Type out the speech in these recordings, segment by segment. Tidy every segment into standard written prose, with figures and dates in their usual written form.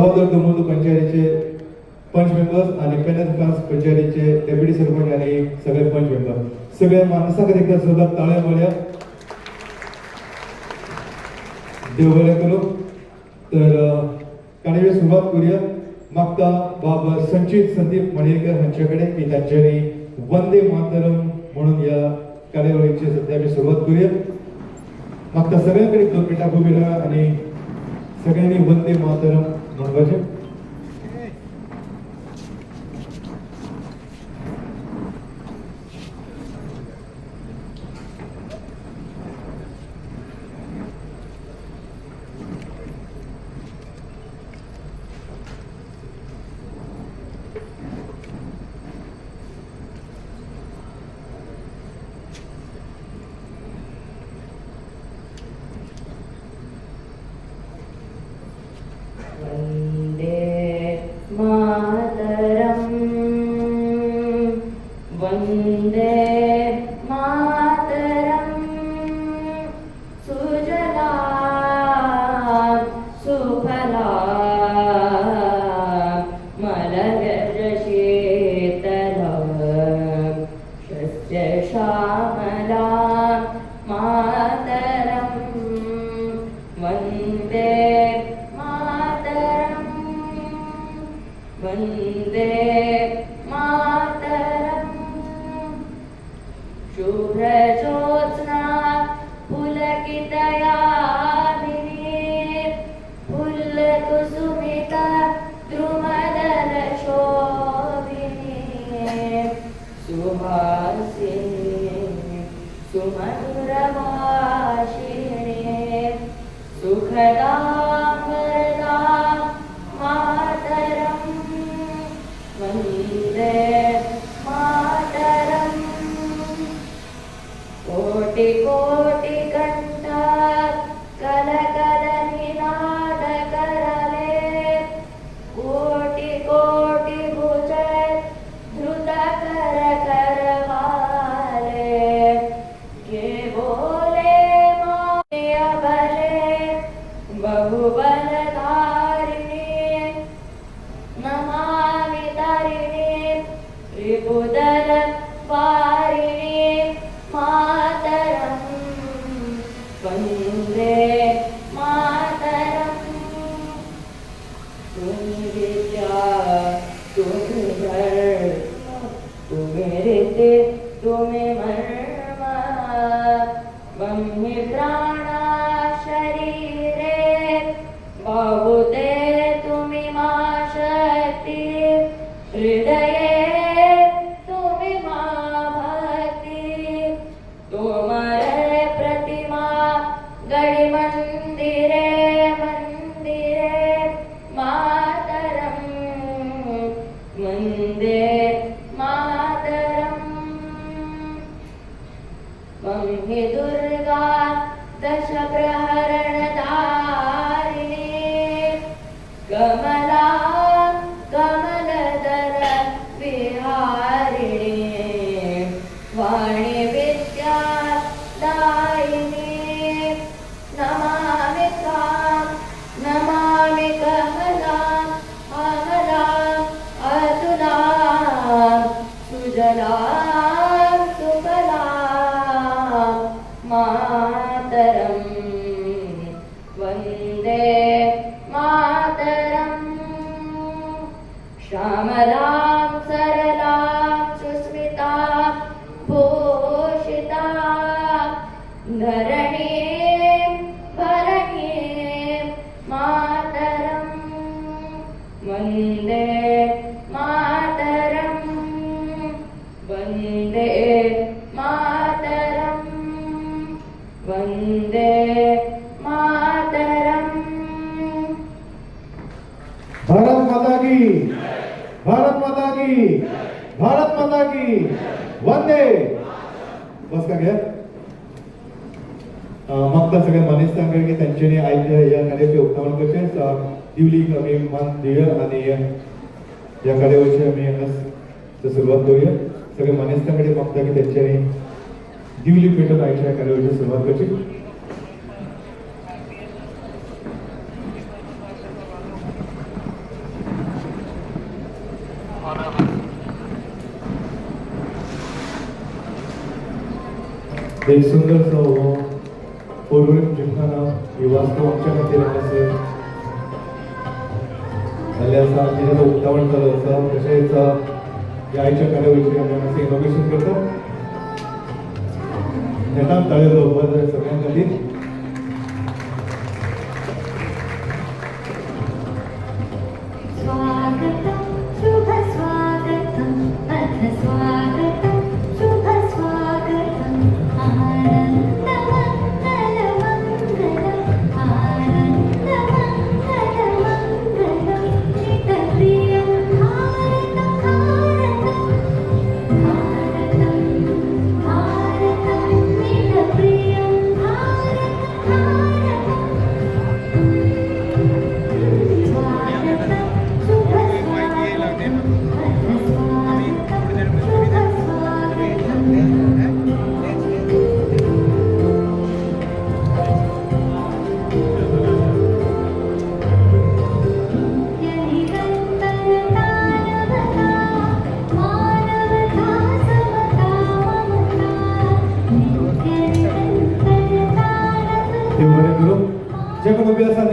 दामोदर दुमुर्द पंचायतीचे पंच मेंबर्स आणि पेनल फ्रान्स पंचायतीचे डेप्युटी सरपंच आणि सगळे पंच मेंबर सगळ्या माणसाकडे एकदा सुद्धा ताळ्या बोल्या देव बरें करूं. तर कार्यावळी सुरवात करूया. मागता बाबा संचित संदीप मणेरकर हांचे कडेन की तांच्यांनी वंदे मातरम म्हणून ह्या कार्यावळीची सध्या आमी सुरवात करूया. मागता सगळ्यां कडेन 2 मिनटां उबी राहा आनी सगळ्यांनी वंदे मातरम म्हणपाचें. सुरुवात करूया. सगळे मानेस्तांकडे मागता की त्यांच्यानी दिवली पेटून आयच्या कार्यावळीची सुरुवात करची. एक सुंदरसो हो पौर्णिम जिमखाना ही वास्तव आमच्या खातीर हांगासर जाल्लें आसा तिणें उक्तावण जालो आसा तशेंच ह्या आयच्या कार्यावळीचेर आमी हांगासर इनॉग्रेशन करता नेटान ताळयो जावपाक जाय सगळ्यां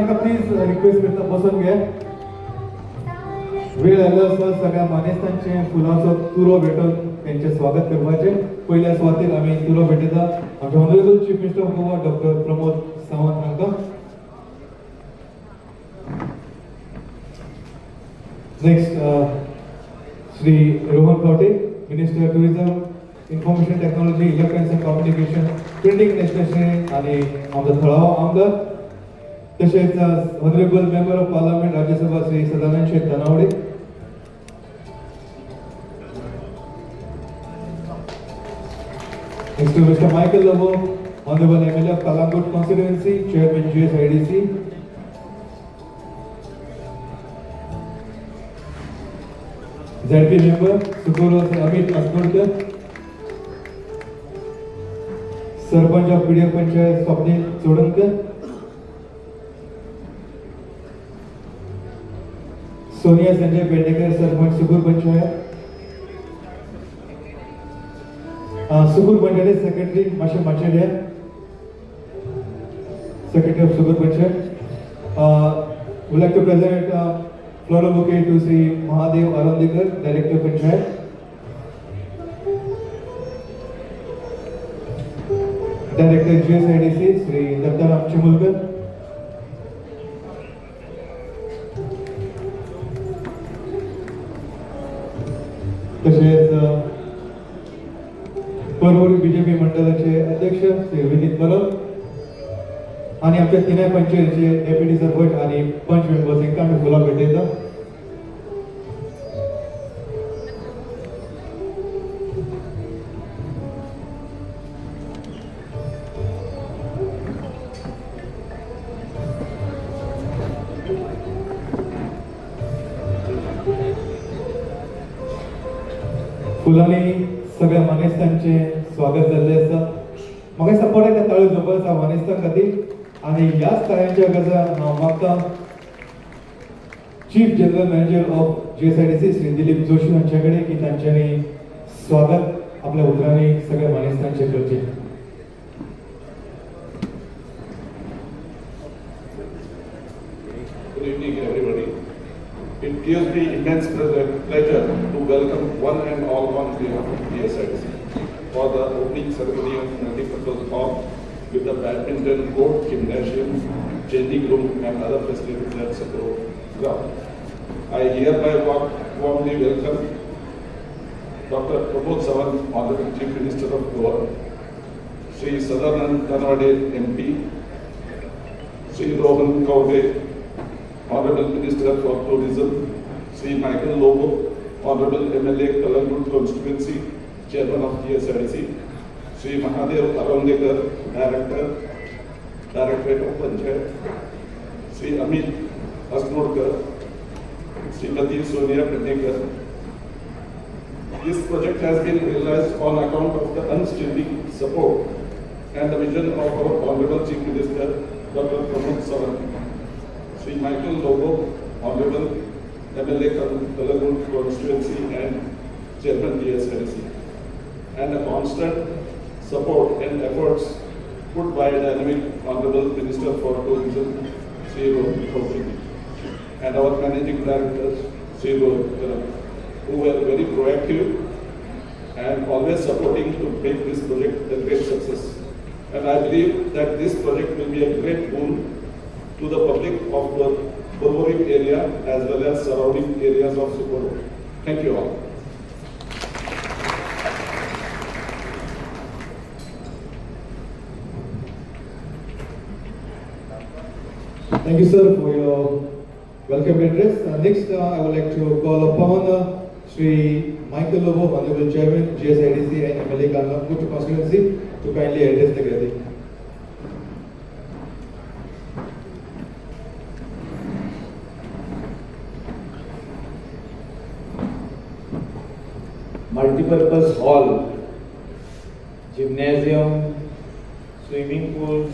खातीर प्लीज रिक्वेस्ट करता बसून घ्या वेळ आलो आसा सगळ्या मानेस्तांचे फुलांचो तुरो भेटून त्यांचे स्वागत करपाचे पहिल्या सुवातेर आमी तुरो भेटयता आमचे honourable chief minister of Goa doctor Pramod Sawant हांकां next Shri Rohan Khaunte minister tourism information technology electronics and communication printing national आणि आमचो थळावो आमदार तसेच honourable member of parliament Rajya Sabha Shri Sadanand Sheth Dhanavade next mister Michael Lobo honourable MLA of Calangute constituency chairman GSIDC ZP member सुकुरो Amit Askodkar sarpanch of PDF panchayat Swapnil Chodankar Sonia Sanjay Pednekar sarpanch Sukur panchayat Sukur panchayat secretary माशे माचेड्या secretary of Sukur panchayat would like to present floral bouquet to Sri Mahadev Arandikar, Director Panchayat. Director GSIDC Sri Dattaram Chimulkar. तसेच Porvorim BJP मंडळाचे अध्यक्ष श्री विनीत परब आणि आमच्या तिन्ही पंचायतीचे डेप्युटी सरपंच आणि पंच मेंबर्स यांना आम्ही फुलां भेटयता फुलांनी सगळ्या मानेस्तांचे स्वागत जाल्ले आसा म्हाका दिसता परत त्या ताळयो जोप आसा मानेस्तां खातीर आनी ह्याच ताळयांच्या गजान हांव मागता chief general manager of GSIDC Shri Dilip Joshi हांचे कडेन की तांच्यांनी स्वागत आपल्या उतरांनी सगळ्या मानेस्तांचे करचे Good evening, everybody. It gives me immense pleasure to welcome one and all on behalf of GSIDC for the opening ceremony of multi-purpose hall with the badminton court, gymnasium, changing room and other facilities at Sakro ground. I hereby warmly welcome Dr. Pramod Sawant, Honorable Chief Minister of Goa, Sri Sadanand Dhanwade MP, Sri Rohan Khawte, Honorable Minister for Tourism, Sri Michael Lobo, Honorable MLA Kalangut Constituency, Chairman of GSIDC, Sri Mahadev Arandekar, Director, Directorate of Panchayat, Sri Amit Asnodkar, Srimati Sonia Pendekar. This project has been realized on account of the unstinting support and the vision of our Honorable Chief Minister, Dr. Pramod Sawant. Sri Michael Lobo, Honorable MLA Kalagund constituency and Chairman TSRC, and a constant support and efforts put by dynamic Honorable Minister for Tourism, Sri Rohit Kaufik, and our Managing Director, Sri Rohit Kaufik, who were very proactive and always supporting to make this project a great success. And I believe that this project will be a great boon to the public of the Borborim area as well as surrounding areas of Supor. Thank you all. Thank you, sir, for your welcome address. Next, I would like to call upon Sri Michael Lobo, Honorable Chairman, GSIDC and MLA Kalagund constituency, to kindly address the gathering. Multipurpose hall, gymnasium, swimming pools,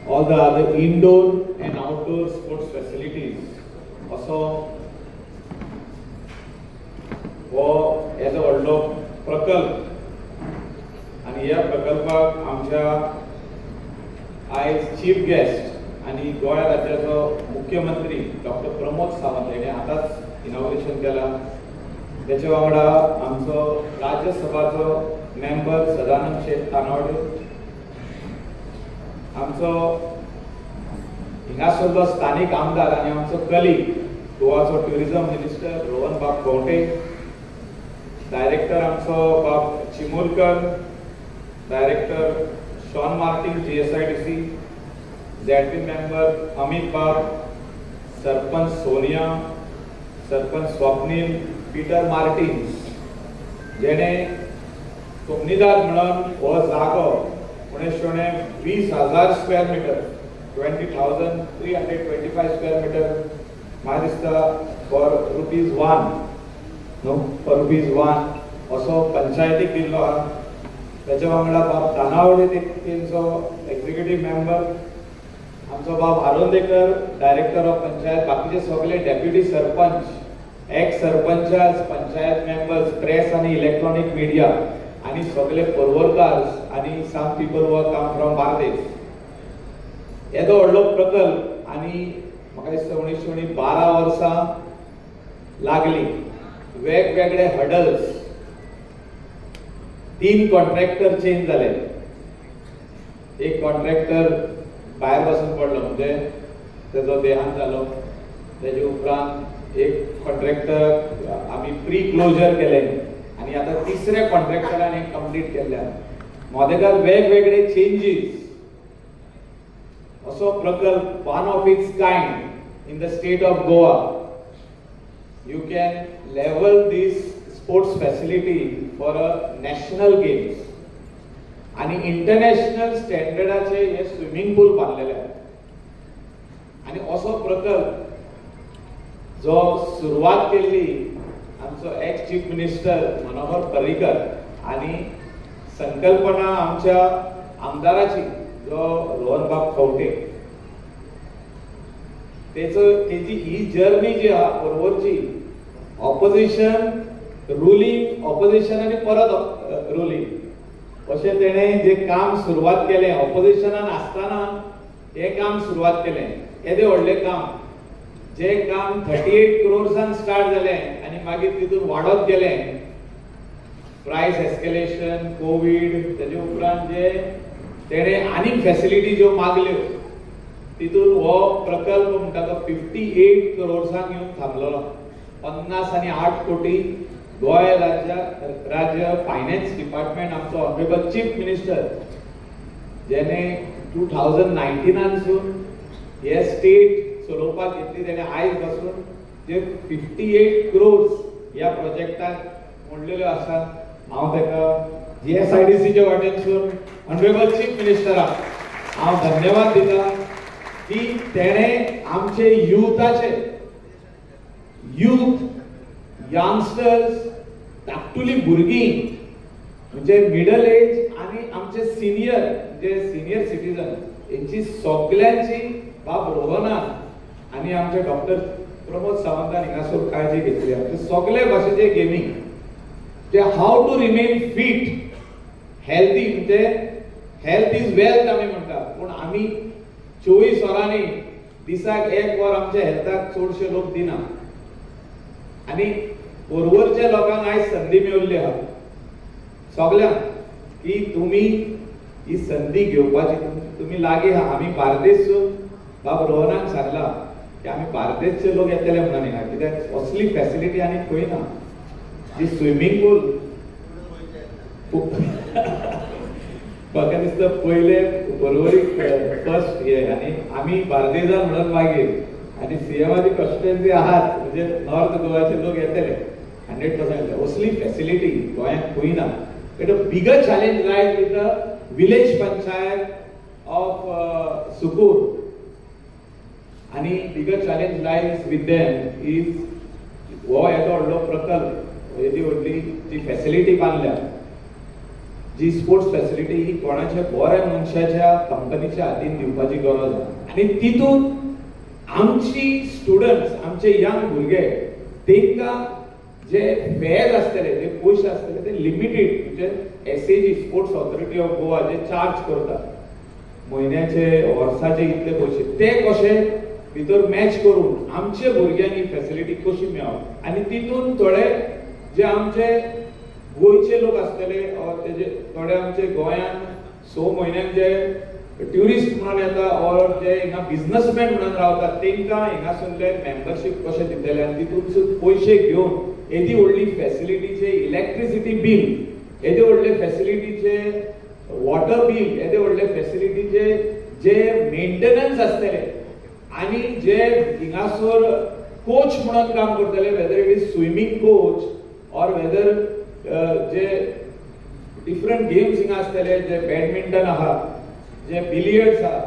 all the other indoor and outdoor sports facilities. Also, हो याचा व्हडलो प्रकल्प आणि या प्रकल्पाक आमच्या आयज chief guest आणि गोंय राज्याचो मुख्यमंत्री डॉक्टर प्रमोद सावंत यांनी आताच इनॉग्रेशन केला. त्याच्या वांगडा आमचो राज्यसभाचो मेंबर सदानंद शेख तानावडे, आमचो हिंगासरलो स्थानिक आमदार आणि आमचो कलीग गोवाचो tourism minister Rohan Bab Khaunte, director आमचो Bab Chimurkar, director Sean Martin GSIDC, ZP member Amit Bab, sarpanch Sonia, sarpanch Swapnil, Peter Martins, जेणे कोमनीदार म्हणून हो जागो 1920,000 स्क्वेअर मीटर 20,325 स्क्वेअर मीटर म्हाका दिसता फॉर ₹1 नो फॉर ₹1 असो पंचायतीक दिल्लो आहा. त्याच्या वांगडा बाब तानावडे तेंचो एक्झिक्युटिव्ह मेंबर, आमचो बाब आरोंदेकर डायरेक्टर ऑफ पंचायत, बाकीचे सगळे deputy sarpanch, ex sarpanch, panchayat members, press आणि इलेक्ट्रॉनिक मीडिया आणि सगळे परवरकार्स आणि some people who come from Bardez. येदो व्हडलो प्रकल्प आणि म्हाका दिसता 1912 वर्सां लागली. वेगवेगळे हडल्स, 3 कॉन्ट्रॅक्टर चेंज जाले. एक कॉन्ट्रॅक्टर भायर वचून पडलो म्हणजे तेजो देहांत जालो. तेजे उपरांत एक कॉन्ट्रॅक्टर आमी प्री क्लोजर केले आणि आता तिसऱ्या कॉन्ट्रॅक्टरान एक कंप्लीट केल्या. मोदेकार वेगवेगळे चेंजीस असो प्रकल्प one of its kind in the state of Goa. You can level this sports facility for a national games आणि इंटरनॅशनल स्टँडर्डाचे हे स्विमिंग पूल बांधलेले आहेत. आणि असो प्रकल्प जो सुरुवात केली आमचो ex chief minister Manohar Parrikar आणि संकल्पना आमच्या आमदाराची जो रोहन बाब कवटे, तेजी ही जर्नी जी आहा परवरची ऑपोजिशन, रुलिंग, ऑपोजिशन आणि परत रुलिंग अशें तेणें जे काम सुरुवात केलें ऑपोजिशनान आसतना हे काम सुरुवात केलें. येदे व्हडलें काम, जे काम 38 crores स्टार्ट जालें आणि मागीर तितून वाडत गेलें. प्राइस एस्केलेशन, कोविड, तेजे उपरांत जे तेणें आनीक फॅसिलिटी ज्यो मागल्यो तितून हो प्रकल्प म्हणटा तो 58 crores येवन थांबलेलो. 58 कोटी गोय राज्य फायनान्स डिपार्टमेंट आमचो ऑनरेबल चीफ मिनिस्टर जेणे 2019 हे स्टेट चलोवपाक घेतली, तेणे आयज पासून जे 58 crores ह्या प्रोजेक्टाक म्हणलेल्यो आसा. हांव ताका GSIDCच्या वाटेनसून ऑनरेबल चीफ मिनिस्टराक हांव धन्यवाद दिता की तेणे आमचे युथाचे यंगस्टर्स, धाकटुली भुरगीं म्हणजे मिडल एज आणि आमचे सिनियर म्हणजे सिनियर सिटीजन यांची सगळ्यांची बाब रोहनान आणि आमचे डॉक्टर प्रमोद सावंतान हिंगासर काळजी घेतली आहा. सगळे भाशेचे गेमी जे हाव टू रिमेन फिट हेल्थी म्हणजे हेल्थ इज वेल्थ आमी म्हणटा, पूण आमी 24 वरांनी दिसाक 1 वर आमच्या हेल्थाक चडशे लोक दिना. आणि पोरवरच्या लोकांक आयज संधी मेळिल्ली आहा सगळ्यांक की तुमी ही संधी घेवपाची, तुमी लागीं आहा. आमी बार्देसून बाब रोहनाक सांगला की आमी बार्देसचे लोक येतले म्हणून हिंगा, कित्याक असली फॅसिलिटी आनी खंय ना. जी स्विमींग पूल म्हाका दिसता पयले परवरीक फर्स्ट हे, आनी आमी बार्देजान म्हणून मागीर, आनी सीएमाची कॉन्स्टिट्युएन्सी आहात म्हणजे नॉर्थ गोवाचे लोक येतले 100%. असली फॅसिलिटी गोंयांत खंय ना. But a bigger challenge lies with the village panchayat of Sukur. आणि bigger challenge lies with them is हो येदो व्हडलो प्रकल्प, येदी व्हडली जी फॅसिलिटी बांदल्या, जी स्पोर्ट्स फॅसिलिटी ही कोणाच्या बऱ्या मनशाच्या कंपनीच्या हातीन दिवपाची गरज आहा. आणि तितून आमची स्टुडंट्स, आमचे यंग भुरगे, तेंकां जे फेज आसतले, जे पयशे आसतले ते लिमिटेड, म्हणजे SAG sports authority of Goa जे चार्ज करता म्हयन्याचे वर्साचे इतले पयशे, ते कशे भितर मॅच करून आमचे भुरग्यांक ही फॅसिलिटी कशी मेळप. आणि तितून थोडे जे आमचे गोंयचे लोक आसतले, तेजे थोडे आमचे गोंयान 6 म्हयन्याक जे ट्युरिस्ट म्हणून येता, ऑर जे हिंगा बिझनेसमॅन म्हणून रावतात, तेंकां हिंगासरले मेंबरशीप कशें दितले. आनी तितून पयशे घेवन येदी व्हडली फॅसिलिटीचे इलेक्ट्रिसिटी बील, येदे व्हडले फॅसिलिटीचे वॉटर बील, येदे व्हडले फॅसिलिटीचे जे मेंटेनन्स आसतले, आनी जे हिंगासर कोच म्हणून काम करतले, weather it is swimming coach or weather जे डिफरंट गेम्स हिंगा आसतले, जे बॅडमिंटन आहा, जे बिलियर्ड्स आहा,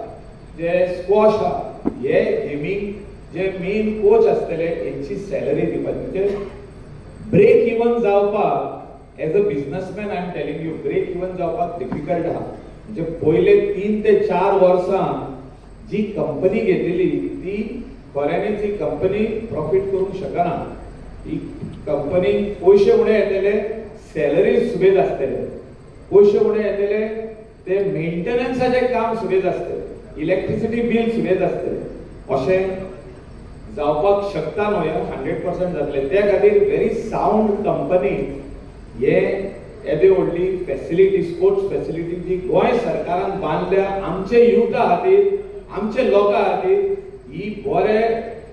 जे स्क्वॉश आहा, हे गेमींग जे मेन कोच आसतले हेंची सॅलरी दिवपाची. म्हणजे ब्रेक इवन जावपाक as a businessman I am telling you, break even जावपाक डिफिकल्ट आहा. म्हणजे पयले 3 ते 4 वर्सां जी कंपनी घेतलेली ती खऱ्यांनीच ही कंपनी प्रॉफिट करूंक शकना. ही कंपनी पयशे उणे येतले, सॅलरी सुबेज आसतले, पयशे उणे येतले, ते मेंटेनन्साचे काम सुबेज आसतले, इलेक्ट्रिसिटी बील सुबेज आसतले. अशें जावपाक शकता न्हू, 100% जातले. त्या खातीर व्हेरी साऊंड कंपनी हे येदे व्हडली फॅसिलिटी, स्पोर्ट्स फॅसिलिटी जी गोंय सरकारान बांदल्या आमचे युथा खातीर, आमचे लोकां खातीर, ही बरे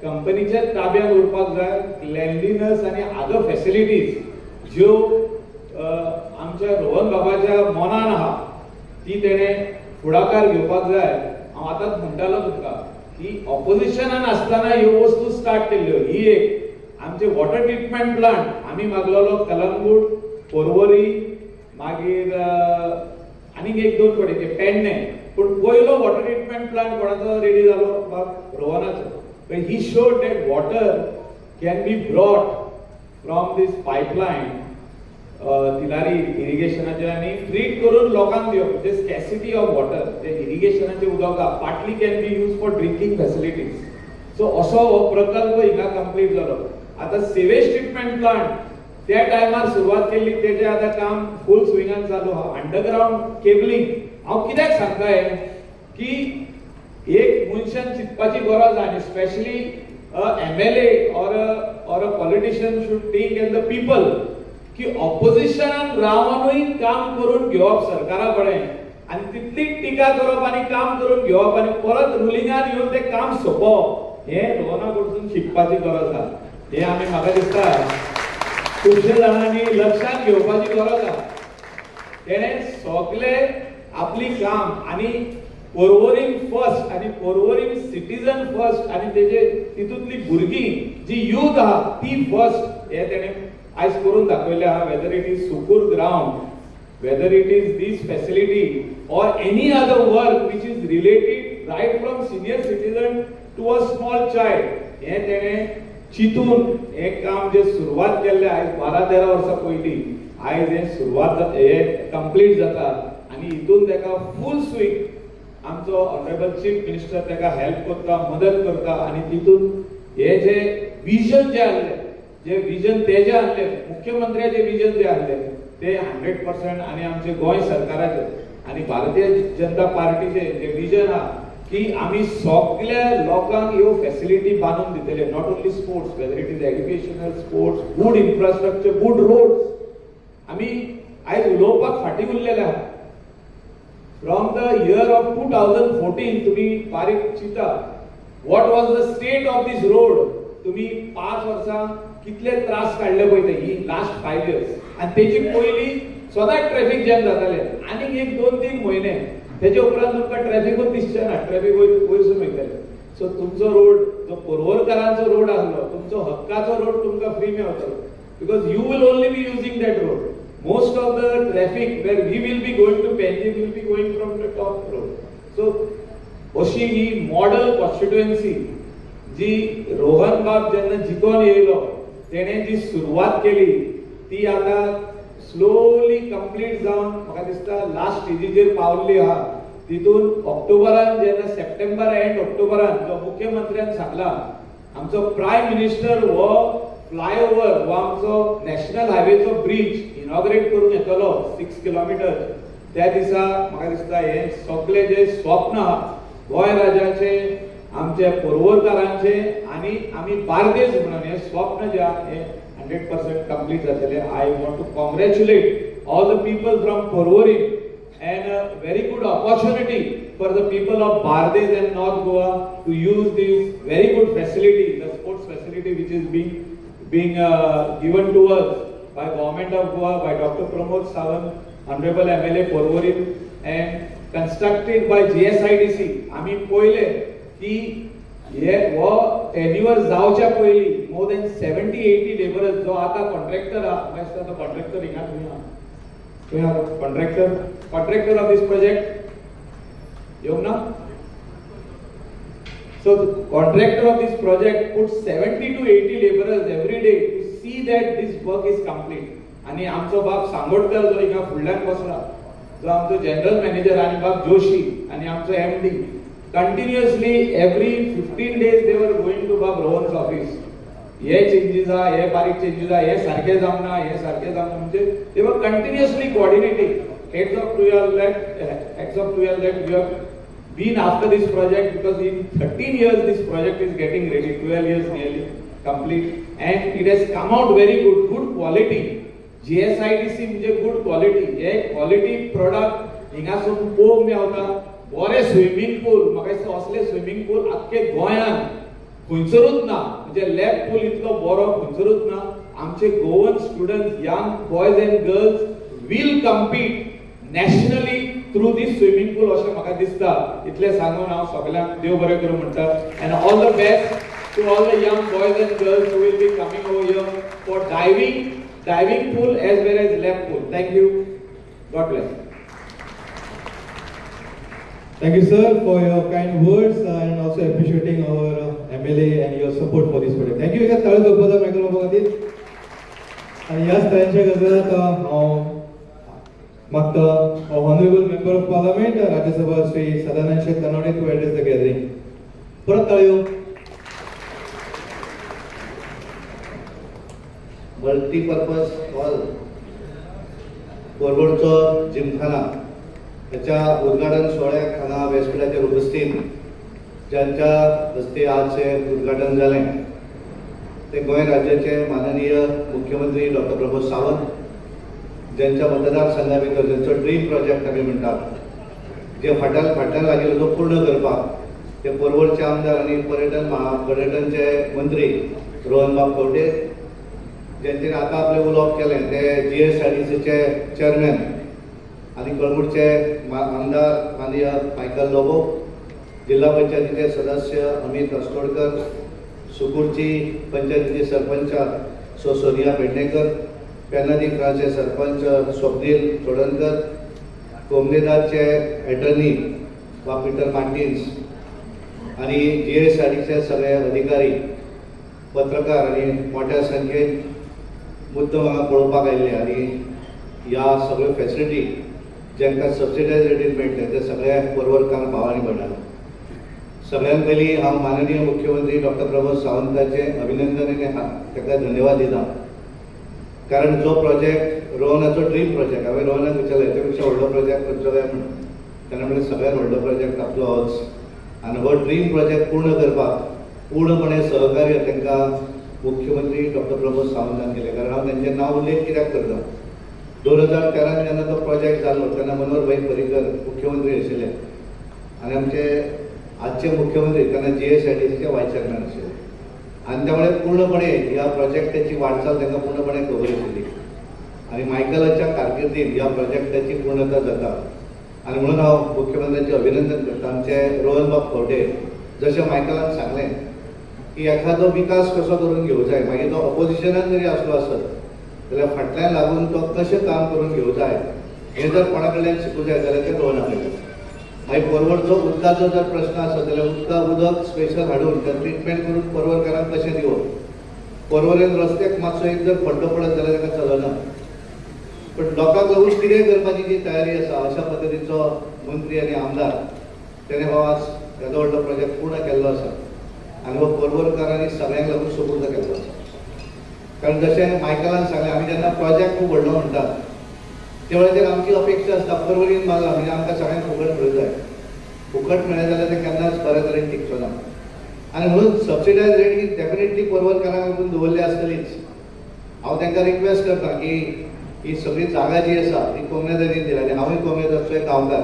कंपनीच्या ताब्यात उरपाक जाय. क्लेनलीनस आनी अदर फॅसिलिटीज ज्यो आमच्या रोहन बाबाच्या मनान आहा ती तेणें फुडाकार घेवपाक जाय. हांव आतांच म्हणटालो तुमकां की ऑपोजिशनान आसतना ह्यो वस्तू स्टार्ट केल्ल्यो. ही एक आमचे वॉटर ट्रिटमेंट प्लांट आमी मागलेलो कलंगूट, पर्वरी, मागीर आनीक 1-2 कडेन पेडणे. पूण पयलो वॉटर ट्रिटमेंट प्लांट कोणाचो रेडी जालो? रोहनाचो. He showed that water can be brought from this pipeline Tillari इरिगेशनाचे आनी ट्रीट करून लोकांक दिवप. म्हणजे स्कॅसिटी ऑफ वॉटर, जे इरिगेशनाचे उदक आहा partly can be use for drinking facilities. So असो हो प्रकल्प हिंगा कंप्लीट जालो. आता सेवेज ट्रीटमेंट प्लांट त्या टायमार सुरवात केल्ली, तेजे आतां काम फुल स्विंगान चालू आहा. Underground cabling. हांव कित्याक सांगताय की एक मनशान चिंतपाची गरज आहा, आनी specially MLA or a politician should take in the people की ऑपोजिशनान रावनूय काम करून घेवप सरकारा कडेन, आनी तितली टिका करप आनी काम करून घेवप, आनी परत रुलिंगान येवन ते काम सोंपोवप, हे रोहना कडसून शिकपाची गरज आहा. हे आमी म्हाका दिसता खुबशे जाणांनी लक्षात घेवपाची गरज आहा. तेणें सगळे आपली काम आनी पर्वरींग फर्स्ट आनी पर्वरींग सिटीजन फर्स्ट आनी तेजे तितूंतली भुरगीं जी यूथ आहा ती फर्स्ट, हे तेणें आयज करून दाखयले आहा. Whether it is Sukur ground, whether it is this facility or any other work which is related right from senior citizen to a small child, हे तेणें चिंतून हे काम जे सुरवात केल्ले आयज 12-13 वर्सां पयलीं, आयज हे सुरवात हे कंप्लीट जाता. आनी हितून तेका फूल स्विंग आमचो ऑनरेबल चीफ मिनिस्टर तेका हेल्प करता, मदत करता. आनी तितून हे जे विजन जे आणले, जे विजन ते जे आणले, मुख्यमंत्र्याचे विजन जे आणले ते 100% आणि आमचे गोय सरकाराचे आणि भारतीय जनता पार्टीचे जे विजन हा की आम्ही सगळ्या लोकांक ह्यो फॅसिलिटी बांधून दितले, not only sports, whether it is educational, sports, good infrastructure, good roads. आम्ही आयज उलोवपाक फाटी उरलेले आहात. फ्रॉम द इयर ऑफ 2014 तुम्ही बारीक चिंता what was the state of this road. तुम्ही 5 वर्सां कितले त्रास काढले पळय ही लास्ट 5 इयर्स. आणि तेची पयली सदांच ट्रॅफिक जॅम जाताले आणि एक 2-3 म्हयने त्याच्या उपरांत तुमकां ट्रॅफिकूच दिसचे ना, ट्रॅफिक वयरसून वयतले. सो तुमचो रोड जो पर्वरकारांचो रोड आसलो, तुमचो हक्काचो रोड तुमकां फ्री मेळटलो because you will only be using that road. Most of the traffic where we will be going to Penji will be going from the top road. So, अशी ही model constituency जी रोहन बाब जेन्ना जिखून येयलो तेणे जी सुरवात केली ती आता स्लोली कंप्लीट जावन म्हाका दिसता लास्ट स्टेजीचेर पावल्ली आहा. तितून ऑक्टोबरान जेन्ना सप्टेंबर एंड ऑक्टोबरान जो मुख्यमंत्र्यान सांगला आमचो प्रायम मिनिस्टर हो फ्लायओव्हर हो आमचो नॅशनल हायवेचो ब्रिज इनॉग्रेट करून येतलो 6 किलोमीटर. त्या दिसा म्हाका दिसता हे सगळे जे स्वप्न आहा गोंय राज्याचे, आमचे पर्वरकारांचे आणि आमी बार्देस म्हणून हे स्वप्न जे आहा हे 100% कंप्लीट जातले. I want to congratulate all the people from Porvorim and a very good opportunity for the people of Bardes and North Goa to use this very good facility, the sports facility which is being given to us by Government of Goa, by Dr. Pramod Sawant, Honorable MLA Porvorim, and constructed by GSIDC. आम्ही पहिले की हे वो tenure जावच्या पयली more than 70-80 laborers जो आता contractor हा, माहिती तो कॉन्ट्रॅक्टर हिंगा contractor of this project Yomna. So the contractor of this project puts 70 to 80 laborers every day to see that this work is complete. आणि आमचो बाप सांगोडकर जो हिंगा फुडल्यान बसला, जो आमचो जनरल मॅनेजर आणि बाप जोशी आणि आमचो MD continuously every 15 days they were going to बाप रोहन's office. हे चेंजेस आहा, हे बारीक चेंजेस आहा, हे सारखे जावना, हे सारखे जावना म्हणजे they were continuously coordinating. Heads up to your that we have been after this project because in 13 years this project is getting ready, 12 years nearly complete and it has come out very good quality. GSIDC म्हणजे good quality. हे quality product हिंगासून पोव Mewat. बरे swimming पूल, म्हाका दिसता असले swimming पूल आख्खे गोंयान खंयसरूच ना, म्हणजे लॅब पूल इतलो बरो खंयसरूच ना. आमचे Goan students, young boys and girls will compete nationally through this swimming pool अशें म्हाका दिसता. इतले सांगून हांव सगळ्यांक देव बरें करूं म्हणटा and all the best to all the young boys and girls who will be coming over here for diving pool as well as lap pool. Thank you. God bless. Thank you, sir, for your kind words and also appreciating our MLA and your support for this project. Thank you. एका ताळी सोबत microphone खातीर. आणि ह्याच तऱ्हेच्या गजालाक हांव मागता honourable member of parliament Rajya Sabha Shri Sadanand Shet Tanavade to address the gathering. परत ताळयो. मल्टीपर्पज हॉल बोरबोडचो जिमखाना त्याच्या उद्घाटन सोहळ्याक हांगा व्यासपीठाचेर उपस्थित ज्यांच्या हस्ते आज उद्घाटन जालें ते गोंय राज्याचे माननीय मुख्यमंत्री डॉक्टर प्रमोद सावंत, ज्यांच्या मतदारसंघा भितर ज्यांचो ड्रीम प्रोजेक्ट आमी म्हणटात, जे फाटल्यान लागिल्लो तो पूर्ण करपाक ते पर्वरचे आमदार आनी पर्यटनचे मंत्री रोहन बाब खंवटे, ज्यांचे आता आपले उलोवप केलें ते GSIDCचे चेअरमॅन आनी कळंगूटचे आमदार माननीय मायकल लोबो, जिल्हा पंचायतीचे सदस्य अमित अस्तोडकर, सुकूरची पंचायतीचे सरपंच सोनिया पेडणेकर, पेर्नादी क्रांचे सरपंच स्वप्नील चोडणकर, कोमनेदारचे एटर्नी वा पीटर मार्टिन्स आणि GSIDCचे सगळे अधिकारी, पत्रकार आणि मोठ्या संख्येन मुद्दम हांगा पळोवपाक आयिल्ले आनी ह्या सगळ्यो फॅसिलिटी ज्यांकां सबसिडायज रेटीन मेळटले ते सगळ्या पर्वरकार भावांनी भयणांक. सगळ्यात पयलीं हांव माननीय मुख्यमंत्री डॉक्टर प्रमोद सावंताचे अभिनंदन आनी ताका धन्यवाद दिता. कारण जो प्रोजेक्ट रोहनाचो ड्रीम प्रोजेक्ट, हांवें रोहनाक विचारलें हेच्या पेक्षा व्हडलो प्रोजेक्ट खंयचो काय म्हणून. ताणें म्हणलें सगळ्यात व्हडलो प्रोजेक्ट आपलो होच. आनी हो ड्रीम प्रोजेक्ट पूर्ण करपाक पूर्णपणे सहकार्य तांकां मुख्यमंत्री डॉक्टर प्रमोद सावंतान केलें. कारण हांव तांचें नांव उल्लेख कित्याक करता, 2013 जेन्ना तो प्रोजेक्ट जाल्लो तेन्ना मनोहर भाई पर्रीकर मुख्यमंत्री आशिल्ले आनी आमचे आजचे मुख्यमंत्री तेन्ना GSIDCचे वायस चेअरमॅन आशिल्ले. आनी त्यामुळे पूर्णपणे ह्या प्रोजेक्टाची वाटचाल तांकां पूर्णपणे खबर आशिल्ली. आनी मायकलाच्या कारकिर्दीत ह्या प्रोजेक्टाची पूर्णता जाता. आनी म्हणून हांव मुख्यमंत्र्यांचें अभिनंदन करता. आमचे रोहन बाब खंवटे जशें मायकलान सांगलें की एखादो विकास कसो करून घेवं जाय, मागीर तो ऑपोजिशनान जरी आसलो आसत जाल्यार फाटल्यान लागून तो कशें काम करून घेवं जाय हें जर कोणा कडल्यान शिकूंक जाय जाल्यार तें रोहना कडल्यान. मागीर परवरचो उदकाचो जर प्रश्न आसत जाल्यार उदक स्पेशल हाडून तें ट्रिटमेंट करून परवरकारांक कशें दिवप. परवरेन रस्त्याक मातसो एक जर खड्डो पडत जाल्यार ताका चलना. पण लोकांक लागून कितें करपाची जी तयारी आसा अशा पद्दतीचो मंत्री आनी आमदार तेणें हो आज येदो व्हडलो प्रोजेक्ट पूर्ण केल्लो आसा. आनी हो परवरकारांनी सगळ्यांक लागून सुपूर्द केल्लो आसा. कारण जशें मायकलान सांगलें आमी जेन्ना प्रोजेक्ट खूब व्हडलो म्हणटात ते वेळाचेर आमची अपेक्षा आसता परवरीन मारला म्हणजे आमकां सगळ्यांक फुकट मेळूं जाय. फुकट मेळ्ळें जाल्यार तें केन्नाच बऱ्या तरेन टिकचो ना. आनी म्हणून सबसिडायज रेट ही डेफिनेटली परवरकारांक लागून दवरली आसतलीच. हांव तांकां रिक्वेस्ट करता की ही सगळी जागा जी आसा ती कोमनेदारीन दिल्या आनी हांवूय कोमनेदारचो एक गांवकार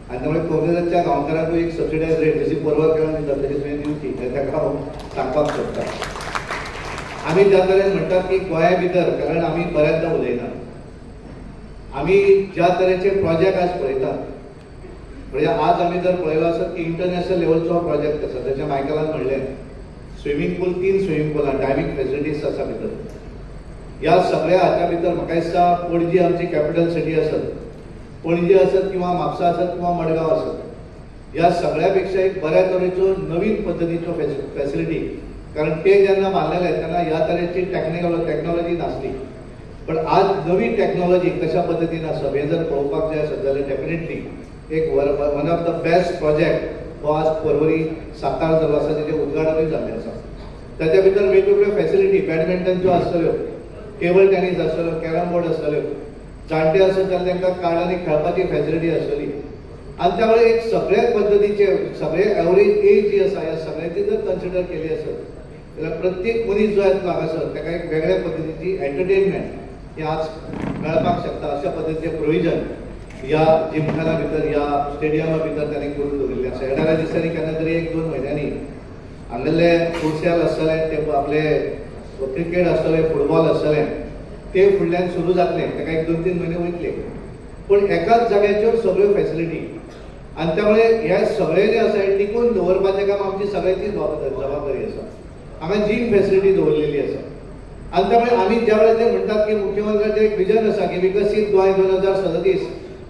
आनी त्यामुळे कोमनेदारच्या गांवकारांकूय एक सबसिडायज रेट जशी परवरकारांक दिता तशी तुवें दिवची हें ताका हांव सांगपाक सोदता. आमी ज्या तरेन म्हणटात की गोंया भितर, कारण आमी बऱ्याचदा उलयनात, आमी ज्या तरेचे प्रोजेक्ट आज पळयतात म्हणजे आज आमी जर पळयलो आसत की इंटरनॅशनल लेवलचो हो प्रोजेक्ट आसा जशें मायकलान म्हणलें स्विमींग पूल 3 स्विमींग पूल डायविंग फॅसिलिटीज आसा भितर. ह्या सगळ्या हाच्या भितर म्हाका दिसता पणजी आमची कॅपिटल सिटी आसत, पणजी आसत किंवा म्हापसा आसत किंवा मडगांव आसत, ह्या सगळ्या पेक्षा एक बऱ्या तरेचो नवीन पद्दतीचो फॅसिलिटी. कारण ते जेन्ना बांदलेले तेन्ना ह्या तरेची टॅक्नॉलॉजी नासली. पण आज नवी टॅक्नॉलॉजी कशा पद्दतीन आसप हें जर पळोवपाक जाय आसत जाल्यार डेफिनेटली एक one of the best project हो आज परवरी साकार जाल्लो आसा, तेजें उद्घाटनूय जाल्लें आसा. ताच्या भितर वेगवेगळ्यो फॅसिलिटी बॅडमिंटनच्यो आसतल्यो, टेबल टेनीस आसतलो, कॅरम बोर्ड आसतल्यो, जाणटे आसत जाल्यार तांकां कार्डांनी खेळपाची फॅसिलिटी आसतली. आनी त्या वेळार एक सगळ्याच पद्दतीचे सगळे एवरेज एज जी आसा ह्या सगळ्यांची जर कन्सिडर केली आसत जाल्यार प्रत्येक मनीस जो येतलो हांगासर ताका एक वेगळ्या पद्दतीची एंटरटेनमेंट हे आज मेळपाक शकता अशा पद्दतीचें प्रोविजन ह्या जिमखाना भितर ह्या स्टेडियमा भितर तांणी करून दवरिल्लें आसा. येणाऱ्या दिसांनी केन्ना तरी 1-2 म्हयन्यांनी हांगेल्ले फुटसॅल आसतले ते आपले क्रिकेट आसतलें, फुटबॉल आसतलें ते फुडल्यान सुरू जातलें, ताका 1-2-3 म्हयने वयतले. पण एकाच जाग्याचेर सगळ्यो फॅसिलिटी आनी त्यामुळे हे सगळे जे आसा हे टिकून दवरपाचें काम आमची सगळ्यांची जबाबदारी आसा. हांगा जीम फॅसिलिटी दवरलेली आसा. आनी त्यामुळे आमी ज्या वेळाचेर म्हणटात की मुख्यमंत्र्याचें एक विजन आसा की विकसीत गोंय 2037,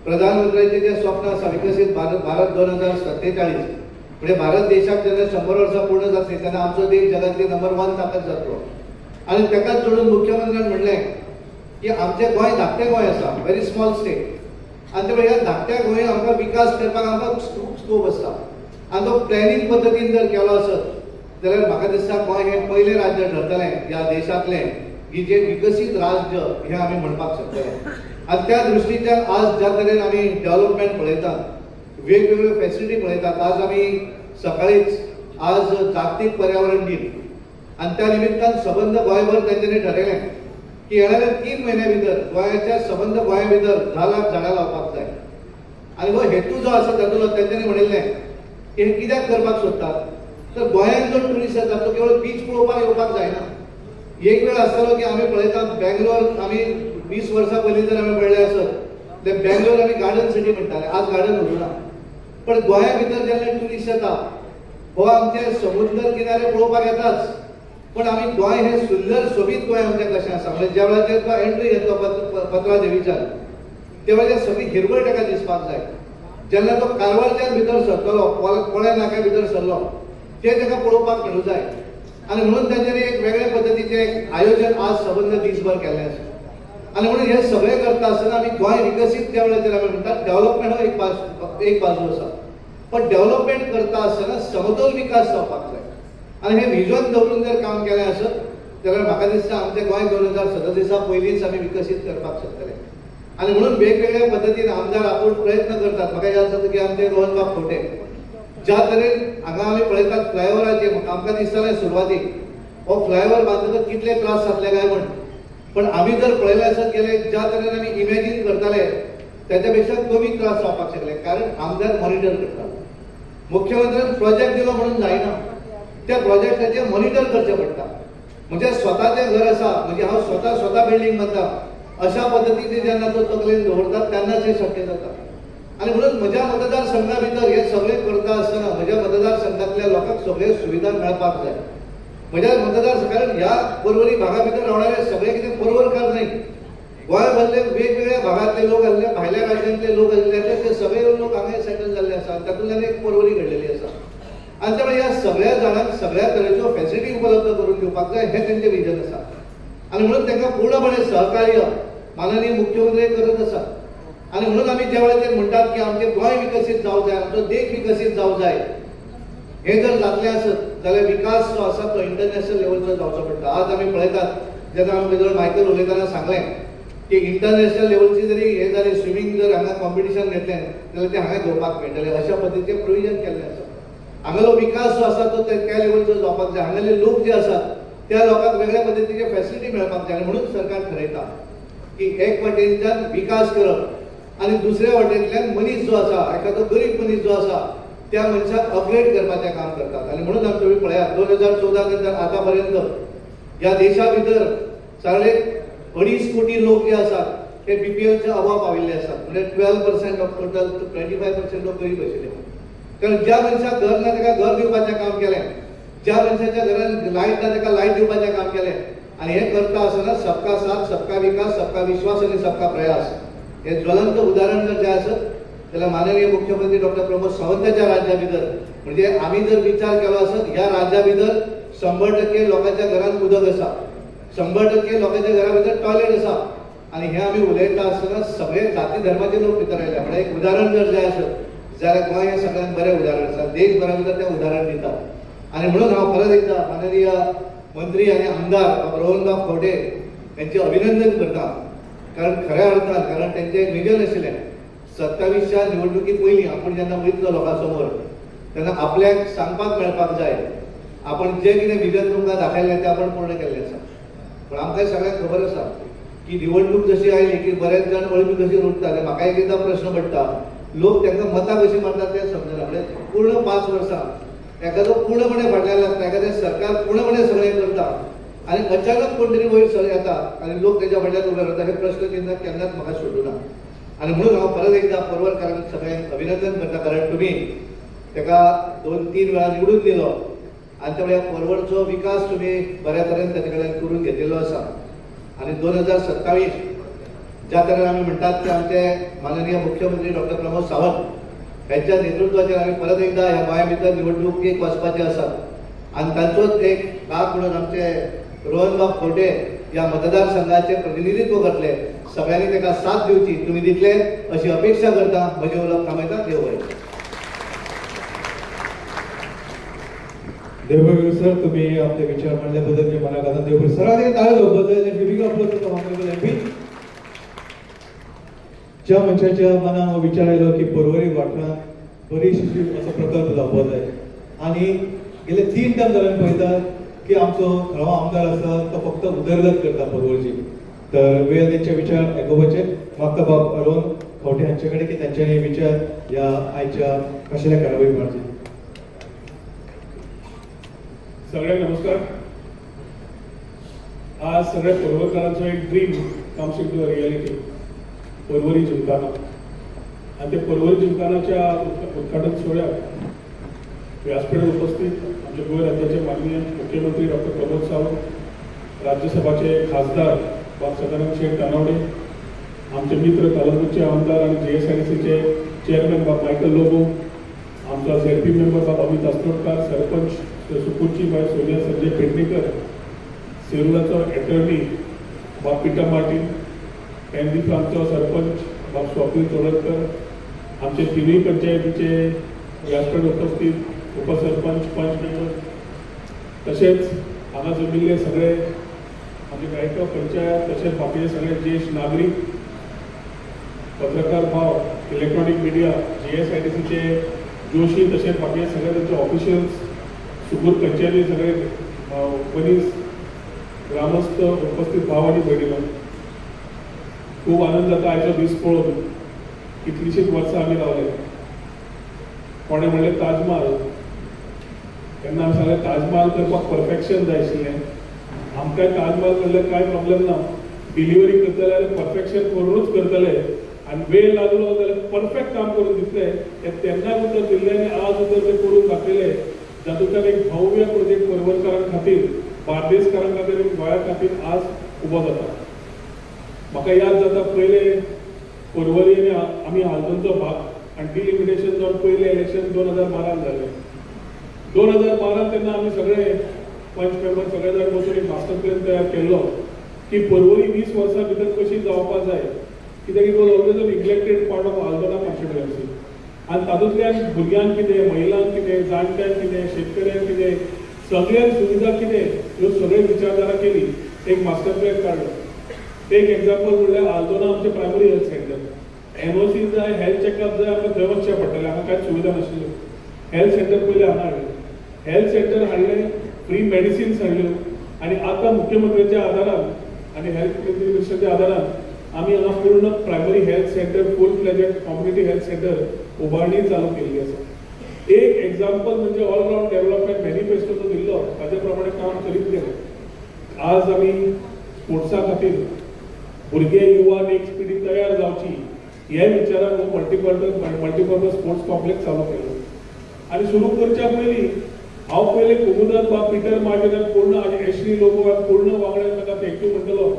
प्रधानमंत्र्याचें जें स्वप्न आसा विकसीत भारत 2047, म्हणजे भारत देशाक जेन्ना 100 वर्सां पूर्ण जातली तेन्ना आमचो देश जगातली नंबर 1 ताकद जातलो. आनी ताकाच जोडून मुख्यमंत्र्यान म्हणलें की आमचें गोंय धाकटें गोंय आसा, व्हेरी स्मॉल स्टेट. आनी त्यामुळे ह्या धाकट्या गोंयांत आमकां विकास करपाक आमकां स्कोप आसता. आनी तो प्लॅनिंग पद्दतीन जर केलो आसत जाल्यार म्हाका दिसता गोंय हें पयलें राज्य ठरतलें ह्या देशांतलें की जें विकसीत राज्य हें आमी म्हणपाक शकतले. आनी त्या दृश्टीच्यान आज ज्या तरेन आमी डेव्हलपमेंट पळयतात, वेगवेगळ्यो फॅसिलिटी पळयतात. आज आमी सकाळींच आज जागतीक पर्यावरण दीन आनी त्या निमित्तान सबंद गोंयभर तेंच्यांनी ठरयलें की येणाऱ्या 3 म्हयन्या भितर गोंयाच्या सबंद गोंया भितर 10 लाख झाडां लावपाक जाय. आनी हो हेतू जो आसा तातूंत तेंच्यांनी म्हणिल्लें की हे कित्याक करपाक सोदतात तर गोंयांत जो ट्युरिस्ट येता तो केवळ बीच पळोवपाक येवपाक जायना. एक वेळ आसतलो की आमी पळयतात बेंगलोर, आमी 20 वर्सां पयलीं जर आमी पळयलें आसत ते बेंगलोर आमी गार्डन सिटी म्हणटाले, आज गार्डन उरूना. पण गोंया भितर जेन्ना ट्युरिस्ट येता हो आमचे समुद्र किनारे पळोवपाक येताच, पण आमी गोंय हें सुंदर सोबीत गोंय आमचें कशें आसा म्हणजे ज्या वेळाचेर तो एंट्री घेतलो पत्रा देवीच्यान ते वेळाचेर सगळी हिरवळ ताका दिसपाक जाय. जेन्ना तो कारवारच्या भितर सरतलो, कोळ्या नाक्या भितर सरलो ते ताका पळोवपाक मेळूं जाय. आनी म्हणून तांच्यांनी एक वेगळ्या पद्दतीचें एक आयोजन आज सबंद दीसभर केल्लें आसा. आनी म्हणून हे सगळें करता आसतना आमी गोंय विकसीत ज्या वेळाचेर आमी म्हणटात डेव्हलपमेंट हो एक बाजू आसा. पण डेव्हलपमेंट करता आसतना समतोल विकास जावपाक जाय आनी हे व्हिजन दवरून जर काम केलें आसत जाल्यार म्हाका दिसता आमचें गोंय 2037 पयलींच आमी विकसीत करपाक शकतले. आनी म्हणून वेगवेगळ्या पद्दतीन आमदार आपूण प्रयत्न करतात. म्हाका याद जाता की आमचे रोहन बाब खोटे ज्या तरेन हांगा आमी पळयतात फ्लायओव्हराचेर आमकां दिसतालें सुरवातीक हो फ्लायओव्हर बांदतकच कितले त्रास जातले काय म्हण, पण आमी जर पळयलें आसत गेले ज्या तरेन आमी इमॅजीन करताले त्याच्या पेक्षा कमी त्रास जावपाक शकले, कारण आमदार मॉनिटर करता. मुख्यमंत्र्यान प्रोजेक्ट दिलो म्हणून जायना, त्या प्रोजेक्टाचे मॉनिटर करचें पडटा. म्हणजे स्वताचें घर आसा म्हणजे हांव स्वता बिल्डींग बांदता अशा पद्दतीने जेन्ना तो तकलेन दवरतात तेन्नाच हे शक्य जाता. आनी म्हणून म्हज्या मतदारसंघा भितर हे सगळें करता आसतना म्हज्या मतदारसंघातल्या लोकांक सगळ्यो सुविधा मेळपाक जाय. म्हज्या मतदारसंघात ह्या पर्वरी भागा भितर रावणारे सगळे कितें पर्वरकार न्हय, गोंयभरले वेगवेगळ्या भागांतले लोक आसले, भायल्या राज्यांतले लोक आसले, ते सगळे लोक हांगा सेटल जाल्ले आसा. तातूंतल्यान एक पर्वरी घडलेली आसा. आनी त्यामुळे ह्या सगळ्या जाणांक सगळ्या तरेच्यो फॅसिलिटी उपलब्ध करून दिवपाक जाय हे तेंचें विजन आसा. आनी म्हणून तांकां पूर्णपणे सहकार्य माननीय मुख्यमंत्री करत आसा. आनी म्हणून आमी ज्या वेळाचेर म्हणटात की आमचें गोंय विकसीत जावंक जाय, आमचो देश विकसीत जावंक जाय, हे जर जातलें आसत जाल्यार विकास जो आसा तो इंटरनॅशनल लेवलचो जावचो पडटा. आज आमी पळयतात जेन्ना आमी भितर मायकल उलयतना सांगलें की इंटरनॅशनल लेवलची जरी हे जाली स्विमींग जर हांगा कॉम्पिटिशन घेतलें जाल्यार ते हांगा घेवपाक मेळटलें अशा पद्दतीचें प्रोविजन केल्लें आसा. हांगालो विकास जो आसा तो त्या लेवलचो जावपाक जाय. हांगाले लोक जे आसात त्या लोकांक वेगळ्या पद्दतीचे फॅसिलिटी मेळपाक जाय. म्हणून सरकार थारायता की एक वाटेनच्यान विकास करप आनी दुसऱ्या वाटेंतल्यान मनीस जो आसा एखादो गरीब मनीस जो आसा त्या मनशाक अपग्रेड करपाचें काम करतात. आनी म्हणून आमी तुमी पळयात 2014 नंतर आता पर्यंत ह्या देशा भितर साडे 2.5 कोटी लोक जे आसात ते बीपीएलच्या अभाव पाविल्ले आसात. म्हणजे 12% ऑफ टोटल 25% लोक गरीब आशिल्ले. कारण ज्या मनशाक घर ना ताका घर दिवपाचें काम केलें, ज्या मनशाच्या घरान लायट ना ताका लायट दिवपाचें काम केलें. आनी हे करता आसतना सबका साथ, सबका विकास, सबका विश्वास आनी सबका प्रयास हे ज्वलंत उदाहरण जर जे आसत जाल्यार माननीय मुख्यमंत्री डॉक्टर प्रमोद सावंताच्या राज्या भितर म्हणजे आमी जर विचार केलो आसत ह्या राज्या भितर 100% लोकांच्या घरांत उदक आसा, 100% लोकांच्या घरा भितर टॉयलेट आसा. आनी हे आमी उलयता आसतना सगळे जाती धर्माचे लोक भितर आयले. म्हणजे एक उदाहरण जर जे आसत जाल्यार गोंय हे सगळ्यांत बरें उदाहरण आसा. देशभरा भितर तें उदाहरण दिता. आनी म्हणून हांव परत एकदा माननीय मंत्री आनी आमदार रोहनबाब खोटे यांचे अभिनंदन करता. कारण खऱ्या अर्थान कारण तेंचें एक विजन आशिल्लें 27च्या निवडणुकी पयलीं आपूण जेन्ना वयतलो लोकां समोर तेन्ना आपल्याक सांगपाक मेळपाक जाय आपण जें कितें विजन तुमकां दाखयलें तें आपण पूर्ण केल्लें आसा. पण आमकां सगळ्यांक खबर आसा की निवडणूक जशी आयली की बरेच जाण अळमी कशी उठता. म्हाका एकदा प्रश्न पडटा लोक तांकां मतां कशी मारतात तें समजना. म्हणजे पूर्ण 5 वर्सां एखादो पूर्णपणे फाटल्यान लागता, एखादें सरकार पूर्णपणे सगळें करता आनी अचानक कोण तरी वयर येता आनी लोक तेच्या फाटल्यान उबे रावता. हे प्रश्न केन्नाच म्हाका सोडूना. आनी म्हणून हांव परत एकदा पर्वरकारांक सगळ्यांक अभिनंदन करता. कारण तुमी ताका 2-3 वेळा निवडून दिलो आनी त्या पर्वरचो विकास तुमी बऱ्या तरेन ताचे कडल्यान करून घेतिल्लो आसा. आनी 2027 ज्या तरेन आमी म्हणटात की आमचे माननीय मुख्यमंत्री डॉक्टर प्रमोद सावंत यांच्या नेतृत्वाचेर आमी परत एकदा ह्या गोंया भितर निवडणुकीक वचपाचे आसात. आनी तांचोच एक भाग म्हणून आमचे रोहनबाब खोटे ह्या मतदारसंघाचे प्रतिनिधित्व करतले. सगळ्यांनी ताका साथ दिवची तुमी दितले अशी अपेक्षा करता. म्हजे उलोवप थांबयता. देव बरें. देवबरे सर तुम्ही आपले विचार मांडल्याबद्दल मी मनापासून देवबरे सरांनी टाळ्या वाजवल्या. एमपी ज्या मनशाच्या मनात विचार आयलो की पर्वरी वाठारांत बरीचशी असो प्रकल्प जावपा जाय आनी गेले 3 टर्म जाल्यार पळयतात की आमचो खरो आमदार आसा तो फक्त उदरगत करता पर्वरची. तर वेळ तेंचे विचार आयकुपाचे मागता बाब अरुण खवटे हांचे कडेन की तांच्यांनी विचार ह्या आयच्या कसल्या कार्यावळी मारची. सगळ्यांना नमस्कार. आज सगळ्या पर्वरकारांचो एक dream comes into a reality. Porvorim gymkhana आणि ते पर्वरी जिमखानाच्या उद्घाटन सोहळ्यात व्यासपीठावर उपस्थित आमचे गोंय राज्याचे माननीय मुख्यमंत्री डॉक्टर प्रमोद सावंत, राज्यसभाचे खासदार बाब सदानंद शेठ तानावडे, आमचे मित्र तालुक्याचे आमदार आणि JSRTCचे चेअरमॅन बाब मायकल लोबो, आमचा ZP मेंबर बाब अमित अस्त्रोडकर, सरपंच सुपूरची बाय सोनिया संजय पेडणेकर, सेरुलाचो अटर्नी बाब पीटर मार्टिन, पेंडीचो आमचो सरपंच बाब स्वप्नील चोडकर, आमचे 3 पंचायतीचे व्यासपीठ उपस्थित उपसरपंच पंच मेंबर तसेच हांगा जमिल्ले सगळे आमचे गायकर पंचायत तसेच बाकीचे सगळे ज्येष्ठ नागरिक पत्रकार भाव इलेक्ट्रॉनिक मीडिया GSIDCचे जोशी तसेच बाकीचे सगळे त्यांचे ऑफिशियल्स सुगूर पंचायती सगळे मनीस ग्रामस्थ उपस्थित भाव आणि भयणीनो खूप आनंद जाता आयचो दीस पळोवन कितलीशीच वर्सां आमी रावले कोणें म्हणलें ताजमहल तेन्ना आमी सांगलें ताजमहल करपाक परफेक्शन जाय आशिल्लें आमकां ताजमहल म्हणल्यार कांय प्रॉब्लेम ना डिलिव्हरी करतले जाल्यार परफेक्शन करूनच करतले आनी वेळ लागलो जाल्यार परफेक्ट काम करून दितले हे तेन्नाच उतर दिल्लें आनी आज उतर ते करून दाखयले जातूंतल्यान एक भव्य प्रोजेक्ट परवरकारां खातीर बार्देसकारां खातीर गोंया खातीर आज उबो जाता म्हाका याद जाता पयले परवरी आमी हालदोनचो भाग आनी डिलिमिटेशन जावन पयलें इलेक्शन 2012 जालें 2012 तेन्ना आमी सगळे पंच मेंबर सगळे जाण बसून एक मास्टर प्लॅन तयार केल्लो की परवरी 20 वर्सां भितर कशी जावपाक जाय कित्याक it was always a neglected part of Aldona constituency आनी तातूंतल्यान भुरग्यांक कितें महिलांक कितें जाणट्यांक कितें शेतकऱ्यांक कितें सगळ्यांक सुविधा कितें ह्यो सगळे विचारधारा केली एक मास्टर प्लॅन काडलो एक एग्जाम्पल म्हणल्यार आल्दोना आमचें प्रायमरी हेल्थ सेंटर NOC जाय हेल्थ चॅकअप जाय आमकां थंय वचचें पडटलें हांगा कांयच सुविधा नाशिल्ल्यो हेल्थ सेंटर पयलीं हांगा हाडलें हेल्थ सेंटर हाडलें फ्री मेडिसिन्स हाडल्यो आनी आतां मुख्यमंत्र्याच्या आदारान आनी हेल्थ मिनिस्टराच्या आदारान आमी हांगा पूर्ण प्रायमरी हेल्थ सेंटर फूल फ्लेजेड कम्युनिटी हेल्थ सेंटर उबारणी चालू केल्ली आसा एक एग्जाम्पल म्हणजे ऑल राउंड डेव्हलपमेंट मॅनिफेस्टो जो दिल्लो ताचे प्रमाणे काम करीत गेले आज आमी स्पोर्ट्सा खातीर भुरगे युवा नेक्स्ट पिढी तयार जावची ह्या विचारान मल्टीपर्पज स्पोर्ट्स कॉम्प्लेक्स चालू केलो आनी सुरू करच्या पयलीं हांव पयले कुमुदान बा पिटर मार्टिनाक पूर्ण आनी एशली लोबोवाक पूर्ण वांगड्यान ताका थँक्यू म्हणटलो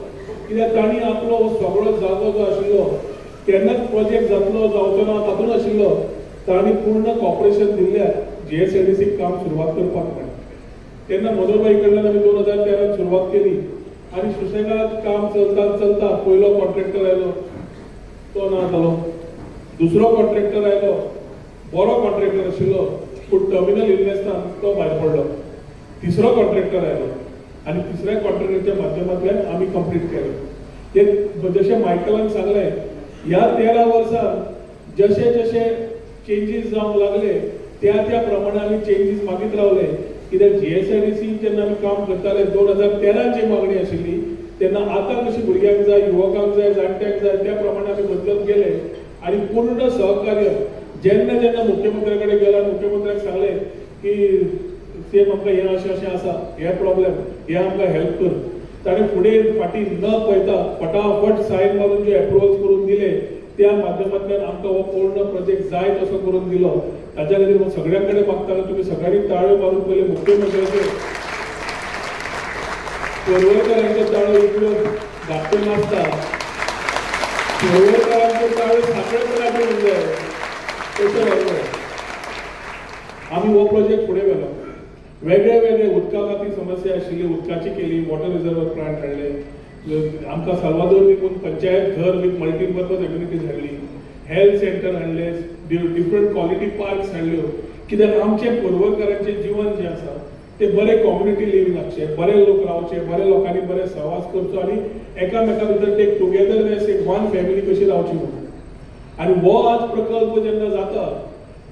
कित्याक तांणी आपलो हो सगळो जागो जो आशिल्लो केन्नाच प्रोजेक्ट जातलो जावचो ना तातूंत आशिल्लो तांणी पूर्ण कॉर्पोरेशन दिल्ल्या GSIDCक काम सुरवात करपाक मेळ्ळें तेन्ना मनोहरभाई कडल्यान आमी 2013 सुरवात केली आनी सुशेगाद काम चलता पयलो कॉन्ट्रॅक्टर आयलो तो ना जालो दुसरो कॉन्ट्रॅक्टर आयलो बरो कॉन्ट्रॅक्टर आशिल्लो पूण टर्मिनल इलनेसान तो भायर पडलो तिसरो कॉन्ट्रॅक्टर आयलो आनी तिसऱ्या कॉन्ट्रॅक्टरच्या माध्यमांतल्यान आमी कंप्लीट केलें हे जशें मायकलान सांगलें ह्या 13 वर्सांत जशे जशे चेंजीस जावंक लागले त्या प्रमाणे आमी चेंजीस मागीत रावले कित्याक GSIDC जेन्ना आमी काम करताले 2013 जी मागणी आशिल्ली तेन्ना आतां कशी भुरग्यांक जाय युवकांक जाय जाणट्यांक जाय त्या प्रमाणे आमी बदलत गेले आनी पूर्ण सहकार्य जेन्ना जेन्ना मुख्यमंत्र्या कडेन गेला मुख्यमंत्र्याक सांगलें की सेम आमकां हें अशें अशें आसा हे प्रॉब्लेम हे आमकां हेल्प कर ताणें फुडें फाटीं न पळयता फटाफट सायन मारून जे एप्रुवल्स करून दिले त्या माध्यमांतल्यान आमकां हो पूर्ण प्रोजेक्ट जाय तसो करून दिलो ताच्या खातीर हांव सगळ्यां कडेन मागता तुमी सगळ्यांनी ताळयो मारून पयले मुख्यमंत्र्याचे परवरकारांचे ताळयो इतल्यो धाकट्यो नासता परवरकारांचे ताळयो साखळेपणाचे म्हणजे तशें व्हरलो आमी हो प्रोजेक्ट फुडें व्हेलो वेगळे वेगळे उदका खातीर समस्या आशिल्ली उदकाची केली वॉटर रिजर्वर प्लांट हाडले आमकां साल्वादोर देखून पंचायत घर विथ मल्टीपर्पज एम्युनिटीज हाडली हेल्थ सेंटर हाडले डिफरंट क्वालिटी पार्क्स हाडल्यो कित्याक आमचे परवरकारांचें जीवन जें आसा तें बरें कम्युनिटी लिव्हिंग आसचें बरे लोक रावचे बरे लोकांनी बरे सहवास करचो आनी एकामेका भितर टेक टुगेदरनेस एक वन फॅमिली कशी रावची म्हणून आनी हो आज प्रकल्प जेन्ना जाता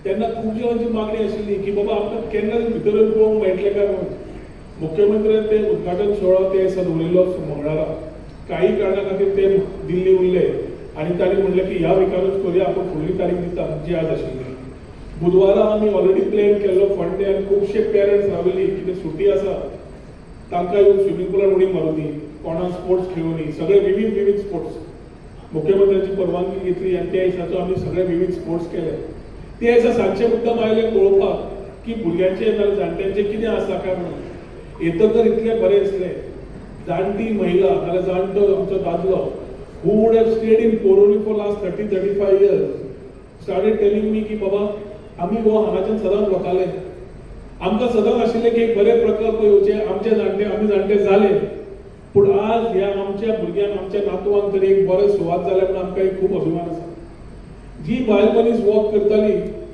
तेन्ना खूब जाणांची मागणी आशिल्ली की बाबा आमकां केन्ना भितर पळोवंक मेळटलें काय म्हणून मुख्यमंत्र्यान ते उद्घाटन सोहळो ते दिसा दवरिल्लो मंगळारा काही कारणां खातीर ते दिल्ली उरले आनी तांणी म्हणलें की ह्या विकारूच करुया आपूण फुडली तारीख दिता जी आज आशिल्ली बुधवारा आमी ऑलरेडी प्लॅन केल्लो फंडे आनी खुबशे पेरंट्स राविल्ली कितें सुटी आसा तांकां येवन स्विमींग पुलान उडी मारूनी कोणाक स्पोर्ट्स खेळुनी सगळे विविध स्पोर्ट्स मुख्यमंत्र्याची परवानगी घेतली आनी त्या दिसाचो आमी सगळे विविध स्पोर्ट्स केले ते दिसा सांजचे मुद्दम आयले पळोवपाक की भुरग्यांचे नाजाल्यार जाणट्यांचे कितें आसा काय म्हणून येतकर इतलें बरें दिसलें जाणटी महिला नाजाल्यार जाणटो आमचो दादलो who would have stayed in पोरोनी for last 30-35 years started telling me की बाबा आमी हो हांगाच्यान सदांच वताले आमकां सदांच आशिल्लें की एक बरे प्रकल्प येवचे आमचे जाणटे आमी जाणटे जाले पूण आज ह्या आमच्या भुरग्यांक आमच्या नातवांक तरी एक बरो सुवात जाल्या म्हणून आमकां एक खूब अभिमान आसा जी बायल मनीस वॉक करताली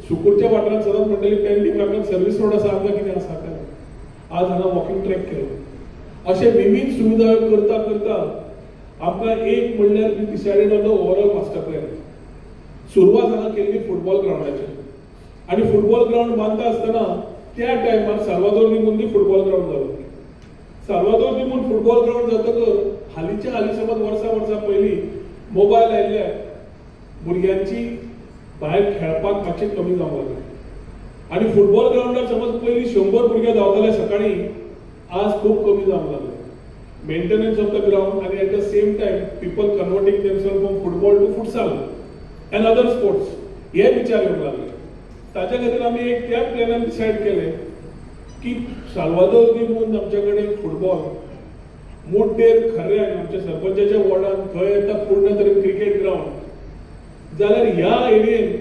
सुकूरच्या वाठारांत सदांच म्हणटली पेडणें काकात सर्वीस रोड आसा आमकां कितें आसा काय आज हांगा वॉकिंग ट्रॅक केलो अशें विविध सुविधा करता करता आमकां एक म्हणल्यार we decided on the overall master plan सुरवात हांगा केल्ली फुटबॉल ग्रावंडाची आनी फुटबॉल ग्रावंड बांदता आसतना त्या टायमार साल्वादोर निमुंदी फुटबॉल ग्रावंड जालो साल्वादोर निमून फुटबॉल ग्रावंड जातकर हालींच्या हालीं समज वर्सां पयलीं मोबायल आयिल्ल्या भुरग्यांची भायर खेळपाक मातशें कमी जावंक लागलें आनी फुटबॉल ग्रावंडार समज पयलीं 100 भुरगे धांवताले सकाळीं आज खूब कमी जावंक लागले maintenance of the ground and at the same time people converting themselves from football to futsal and other sports हे विचार येवंक लागले ताच्या खातीर आमी एक त्या प्लॅनान डिसायड केले की साल्वादोर निमून आमचे कडेन फुटबॉल मुड्डेर खऱ्यान आमच्या सरपंचाच्या वॉर्डान थंय येता पूर्ण तरेन क्रिकेट ग्राउंड जाल्यार ह्या एरियेन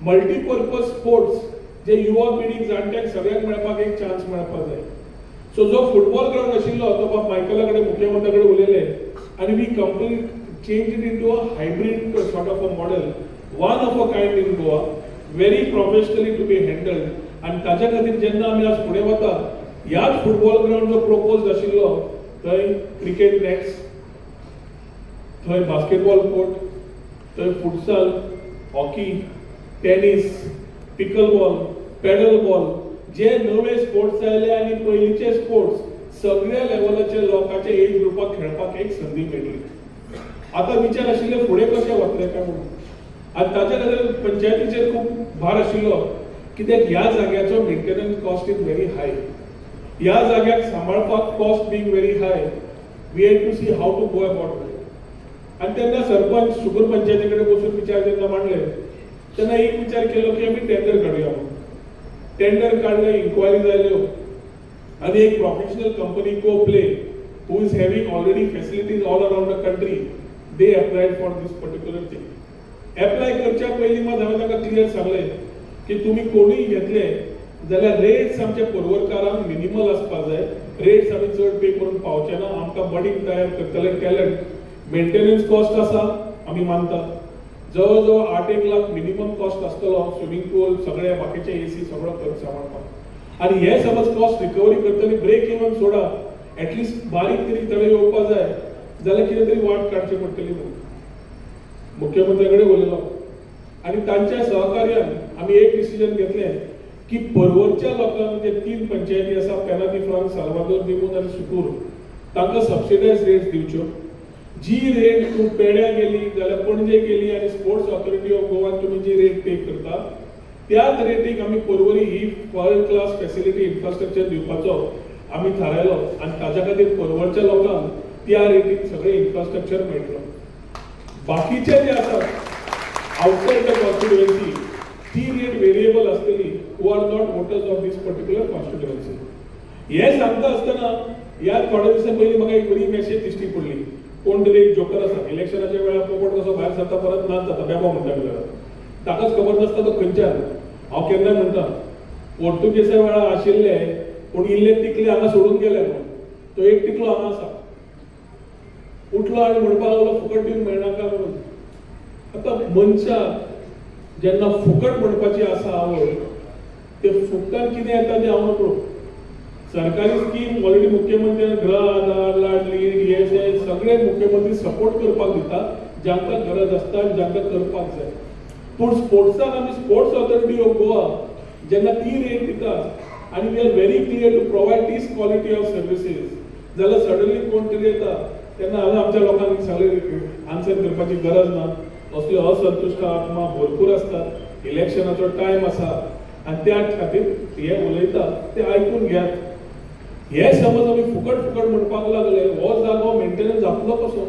मल्टीपर्पज स्पोर्ट्स जे युवा पिढीक जाणट्यांक सगळ्यांक मेळपाक एक चान्स मेळपाक जाय सो जो फुटबॉल ग्राउंड आशिल्लो तो बाब मायकला कडेन मुख्यमंत्र्या कडेन उलयले आनी we complete change it into a hybrid sort of a model one of a kind in Goa very professionally to be handled आनी ताच्या खातीर जेन्ना आमी आज फुडें वता ह्याच फुटबॉल ग्राउंड जो प्रोपोज आशिल्लो थंय क्रिकेट नॅट्स थंय बास्केटबॉल कोर्ट थंय फुटसाल हॉकी टेनिस पिकल बॉल पॅडल बॉल जे नवे स्पोर्ट्स आयले आनी पयलींचे स्पोर्ट्स सगळ्या लेवलाचे लोकांचे एज ग्रुपाक खेळपाक एक संदी मेळटली आता विचार आशिल्ले फुडें कशें वतले काय म्हणून आनी ताच्या खातीर पंचायतीचेर खूब भार आशिल्लो कित्याक ह्या जाग्याचो maintenance cost is very high ह्या जाग्याक सांबाळपाक cost being very high we had to see how to go about it आनी तेन्ना सरपंच सुगूर पंचायती कडेन बसून विचार जेन्ना मांडले तेन्ना एक विचार केलो की आमी टेंडर काडुया म्हणून टेंडर काढले इन्क्वायरी जाल्यो आनी एक प्रोफेशनल कंपनी को प्ले who is having already facilities all around the country they applied for this particular thing apply करच्या पयलीं मात हांवें ताका क्लियर सांगलें की तुमी कोणूय घेतले जाल्यार रेट्स आमच्या परवरकारांक मिनिमल आसपाक जाय रेट्स आमी चड पे करून पावचे ना आमकां बडींग तयार करतले टॅलंट मेंटेनन्स कॉस्ट आसा आमी मानता जवळ जवळ 8-1 लाख मिनिमम कॉस्ट आसतलो स्विमींग पूल सगळे बाकीचे एसी सगळो खर्च सांबाळपाक आनी हे समज कॉस्ट रिकवरी करतली ब्रेक इवन सोडा एटलिस्ट बारीक तरी तडे येवपाक जाय जाल्यार कितें तरी वाट काडची पडटली मुख्यमंत्र्या कडेन उलयलो आनी तांच्या सहकार्यान आमी एक डिसिजन घेतलें की परवरच्या लोकांक जे 3 पंचायती आसा पेनादी फ्रांक साल्वादोर निमून आनी सुकूर तांकां सबसिडायज रेट्स दिवच्यो जी रेट तूं पेड्या गेली जाल्यार पणजे गेली आनी स्पोर्ट्स ऑथॉरिटी ऑफ गोवान तुमी जी रेट पे करता त्याच रेटीक आमी परवरी ही वर्ल्ड क्लास फॅसिलिटी इन्फ्रास्ट्रक्चर दिवपाचो आमी थारायलो आनी ताच्या खातीर परवरच्या लोकांक त्या रेटीक सगळें इन्फ्रास्ट्रक्चर मेळटलो बाकीचे जे आसात आउटसाइड द कॉन्स्टिट्युएन्सी ती रेट व्हेरिएबल आसतली who are not voters of this particular constituency हे सांगता आसतना ह्या थोड्या दिसां पयलीं म्हाका एक बरी मॅसेज दिश्टी पडली कोण तरी एक जोकर आसा इलेक्शनाच्या वेळार पोपट कसो भायर सरता परत नाच जाता बेबा म्हणटा बिचारा ताकाच खबर नासता तो खंयच्यान हांव केन्ना म्हणटा पोर्तुगेजा वेळार आशिल्ले पूण इल्ले तिकले हांगा सोडून गेले म्हणून तो एक टिकलो हांगा आसा उठलो आनी म्हणपाक लागलो फुकट दिवंक मेळनाका म्हणून आतां मनशाक जेन्ना फुकट म्हणपाची आसा आवड ते फुकटान कितें येता तें हांव नकळो सरकारी स्कीम ऑलरेडी मुख्यमंत्र्यान गृह आधार लाडली DSS सगळे मुख्यमंत्री सपोर्ट करपाक दिता जांकां गरज आसता आनी जांकां करपाक जाय पूण स्पोर्ट्साक आमी स्पोर्ट्स ऑथॉरिटी ऑफ गोवा जेन्ना ती रेट दिता आनी we are very clear to provide this quality of services जाल्यार सडनली कोण तरी येता तेन्ना हांवें आमच्या लोकांक सगळे आन्सर करपाची गरज ना असल्यो असंतुश्ट आत्मा भरपूर आसतात इलेक्शनाचो टायम आसा आनी त्या खातीर हे उलयता ते आयकून घेयात हे समज आमी फुकट म्हणपाक लागले हो जागो मेंटेनन्स जातलो कसो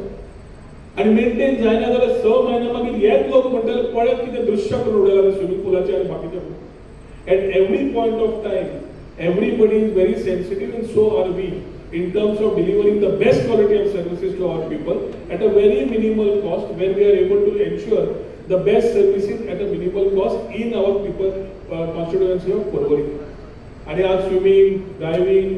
आनी मेंटेन जायना जाल्यार 6 म्हयन्या मागीर हेच लोक म्हणटाले पळयत कितें दृश्य करून उडयला स्विमींग पुलाचे आनी बाकीचे at every point of time everybody is very sensitive and so are we in terms of delivering the best quality of services to our people at a very minimal cost where we are able to ensure the best services at a minimal cost in our people constituency of Porvorim. And as swimming, diving,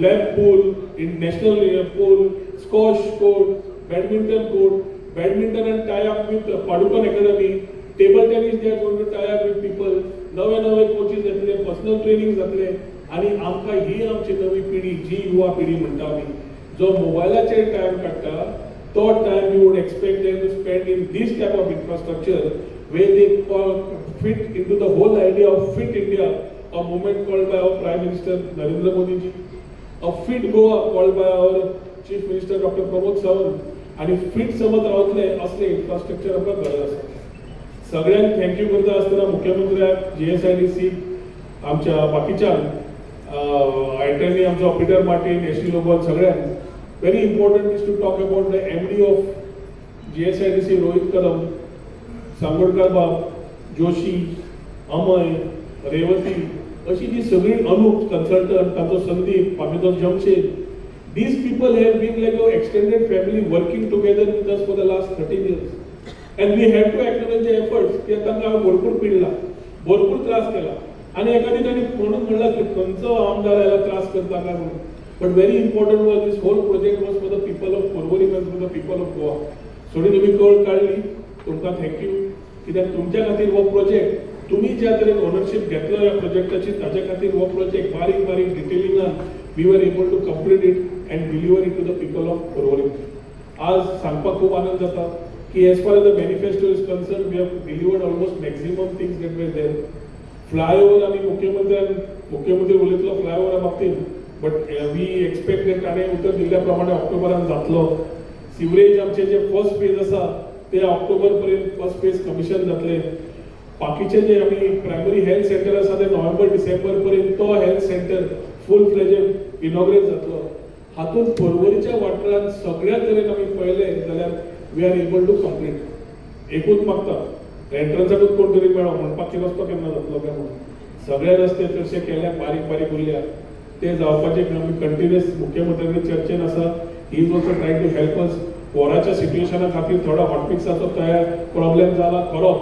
lap pool, in national pool, squash court, badminton and tie up with Padukan Academy, table tennis they are going to tie up with people, नवे नवे coaches येतले, personal training जातले आणि आमकां ही आमची नवी पिढी जी युवा पिढी म्हणटा आमी, जो मोबायलाचेर टायम काडटा तो time we would expect them to spend in this type of infrastructure where they fit into the whole idea of Fit India, a movement called by our Prime Minister Narendra Modi ji, a Fit Goa called by our Chief Minister Dr. Pramod Sawant, आणि fit समज रावतले असले infrastructure आमकां गरज आसा. सगळ्यांक thank you करता आसतना मुख्यमंत्र्याक, GSIDC, आमच्या बाकीच्या आयटनी, आमचो पिटर मार्टीन, एसटी लोबल, सगळ्यांक very important is to talk about the MD of GSIDC Rohit Kadam, Sangodkar Bab, Joshi, Amay, Revati, अशी जी सगळी अनूप कन्सल्टंट, तांचो Sandeep, पामितो Jamshed, these people have been like our extended family working together with us for the last 13 years, and we have to acknowledge the efforts. ते तांकां भरपूर पिडला, भरपूर त्रास केला, आणि एखादी ताणी म्हणून म्हणला की खंयचो आमदार याला त्रास करता काय म्हणून. But very important was this whole project was for the people of Porvorim and for the people of Goa. सोडी तुम्ही कळ काढली, तुमकां थँक्यू, कित्याक तुमच्या खातीर हो प्रोजेक्ट, तुम्ही ज्या तरेन ओनरशिप घेतलो ह्या प्रोजेक्टाची, ताच्या खातीर हो प्रोजेक्ट बारीक बारीक डिटेलिंगान we were able to complete it and deliver it to the people of Porvorim. आज सांगपाक खूप आनंद जाता की as far as the manifesto is concerned, we have delivered almost maximum things that were there. Flyover आम्ही मुख्यमंत्री उलयतलो फ्लायओव्हरा बाबतीत, but we expect that ताणें उतर दिल्ल्याप्रमाणे ऑक्टोबरान जातलो. सिवरेज आमचे जे फर्स्ट फेज आसा ते ऑक्टोबर पर्यंत फर्स्ट फेज कमिशन जातले. बाकीचे जे आम्ही प्रायमरी हेल्थ सेंटर आसा ते नोव्हेंबर डिसेंबर पर्यंत तो health centre full fledged inaugurate जातलो. हातून पर्वरीच्या वाठारांत सगळ्या तरेन आमी पळयले जाल्यार we are able to complete. एकूच मागता एंट्रन्साकूच कोण तरी मेळो म्हणपाक की रस्तो केन्ना जातलो काय म्हणून. सगळे रस्ते चडशे केल्या, बारीक बारीक उरल्या, ते जावपाचे आमी कंटिन्युअस मुख्यमंत्र्यांनी चर्चेन आसा. He is also try to help us. पोराच्या सिच्युएशना खातीर थोडा हॉटमिक्साचो तयार प्रॉब्लेम जाला खरो,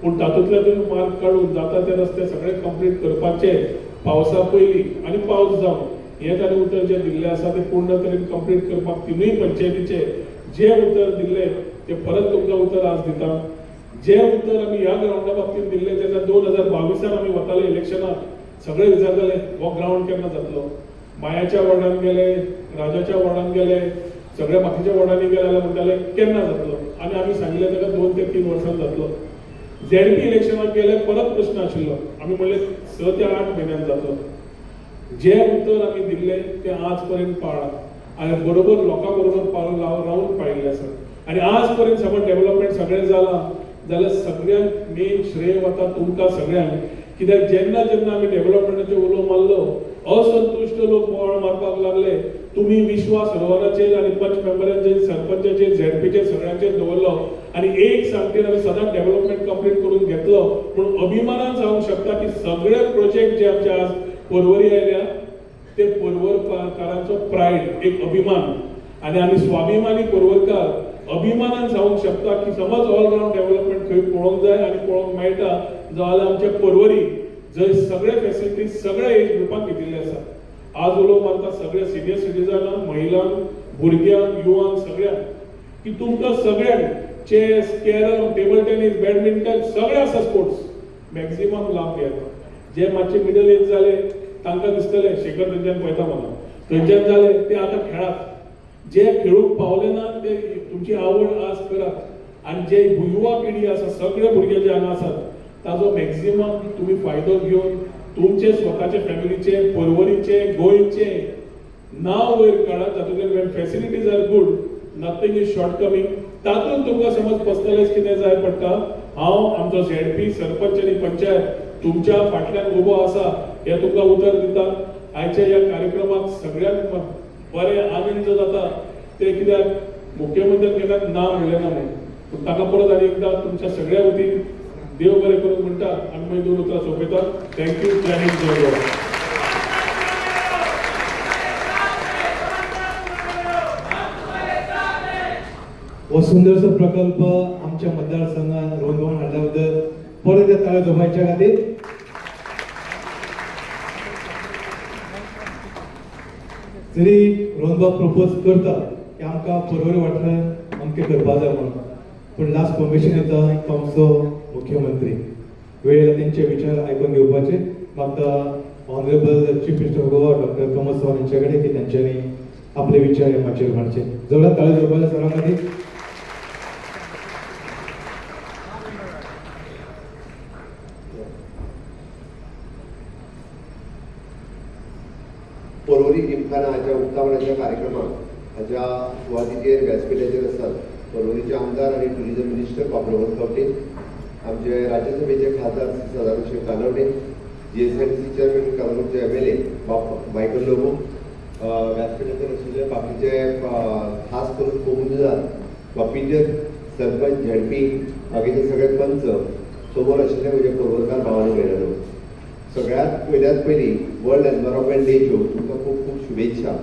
पूण तातूंतल्यान मार्क काडून जाता ते रस्ते सगळे कंप्लीट करपाचे पावसा पयलीं आणि पावस जावन हे ताणें उतर जे दिल्ले आसा ते पूर्ण तरेन कंप्लीट करपाक तिनूय पंचायतीचे जे उतर दिल्ले ते परत तुमकां उतर आज दिता. जे उतर आमी ह्या ग्राउंडा बाबतीत दिल्ले जेन्ना 2022 आमी वताले इलेक्शनाक सगळे विचारताले हो ग्राउंड केन्ना जातलो. मायाच्या वॉर्डान गेले, राजाच्या वॉर्डान गेले, सगळ्या बाकीच्या वॉर्डांनी गेले जाल्यार म्हणटाले केन्ना जातलो, आनी आमी सांगिल्लें ताका 2 ते 3 वर्सां जातलो. ZP इलेक्शनाक गेले, परत प्रश्न आशिल्लो, आमी म्हणलें 6 ते 8 म्हयन्यान जातलो. जे उतर आम्ही दिले ते आजपर्यंत पाळा आणि बरोबर लोकांबरोबर राहून पाळिल्ले आसा. आणि आजपर्यंत समज डेव्हलपमेंट सगळें जाला जाल्यार सगळ्यांत मेन श्रेय वता तुमकां सगळ्यांक. कित्याक जेन्ना जेन्ना आमी डेव्हलपमेंटाचेर उलो मारलो, असंतुश्ट लोक बोवाळ मारपाक लागले, तुम्ही विश्वास सरोवराचेर आणि पंच मेंबरांचेर, सरपंचाचेर, ZPचेर सगळ्यांचेर दवरलो आणि एक सांगतेन आमी सदांच डेव्हलपमेंट कंप्लीट करून घेतलो. पूण अभिमानान सांगूंक शकता की सगळे प्रोजेक्ट जे आमचे आज पर्वरी आयल्या ते पर्वरकारांचो प्रायड, एक अभिमान, आणि आम्ही स्वाभिमानी पर्वरकार अभिमानान सांगूंक शकता की समज ऑलराउंड डेव्हलपमेंट खंय पळोवंक जाय आणि पळोवंक मेळटा जाल्यार आमचे पर्वरी जंय सगळे फॅसिलिटीज सगळ्या एज ग्रुपांक घेतिल्ले आसा. आज उलो मारता सगळे सिनियर सिटीजनांक, महिलांक, भुरग्यांक, युवांक, सगळ्यांक की तुमकां सगळ्यांक chess, carrom, table tennis, badminton सगळे आसा स्पोर्ट्स, मॅक्झिमम लाभ घेता. जे मातशे मिडल एज जाले तांकां दिसतले शेखर थंयच्यान पळयता म्हाका, थंयच्यान जाले ते आतां खेळात. जे खेळूंक पावले ना ते तुमची आवड आज करात, आणि जे युवा पिढी आसा सगळे भुरगे जे हांगा आसात ताजो मॅक्झिमम तुम्ही फायदो घेवन तुमचे स्वताचे फॅमिलीचे, पर्वरीचे, गोंयचे नांव वयर काडात. तातूंतल्यान facilities are good, nothing is shortcoming. तातूंत तुमकां समज पर्सनलायज कितें जाय पडटा, हांव आमचो ZP, सरपंच आणि पंचायत तुमच्या फाटल्यान उबो आसा हे तुमकां उतर दिता. आयच्या ह्या कार्यक्रमाक सगळ्यांक बरें आनंद जाता ते कित्याक मुख्यमंत्र्यान केन्नाच ना म्हणलें ना म्हणून. पूण ताका परत आनी एकदां तुमच्या सगळ्या वतीन देव बरें करून म्हणटा आनी मागीर 2 उतरां सोंपयता. थँक्यू. जय हिंद, जय गोवा. हो सुंदरसो प्रकल्प आमच्या मतदारसंघात रोंदवून हाडल्याबद्दल परत त्या ताळ्यो जोपायच्या खातीर. जरी रोंदबाब प्रपोज करता की आमकां पर्वरी वाठारांत अमकें करपा जाय म्हणून, पण लास्ट परमिशन येता तो आमचो मुख्यमंत्री वेळ येयला तेंचे विचार आयकून घेवपाचे. म्हाका honourable chief minister of Goa doctor Pramod Sawant यांचे कडेन की तांच्यांनी आपले विचार हे माचयेर मांडचे. जोरात ताळी जोरपाचे सरां खातीर. पर्वरी जिमखाना हाच्या उक्तावणाच्या कार्यक्रमाक हाच्या सुवातीचेर व्यासपीठाचेर आसात पर्वरीचे आमदार आनी टुरिजम मिनिस्टर बाबुराव गावटे, आमचे राज्यसभेचे खासदार श्री सदानंद कानवडे, GSIDC चेअरमॅन कालापूरचे MLA मायकल लोबो, व्यासपीठाचेर आशिल्ले बाकीचे खास करून कोमुजदार बाकीचे सरपंच झेडपी बाकीचे सगळे पंच समोर आशिल्ले म्हजे पर्वरकार भावांनी मेळ्ळो. सगळ्यात पयली वर्ल्ड एनवायरमेंट डेच्यो तुमकां खूब खूब शुभेच्छा.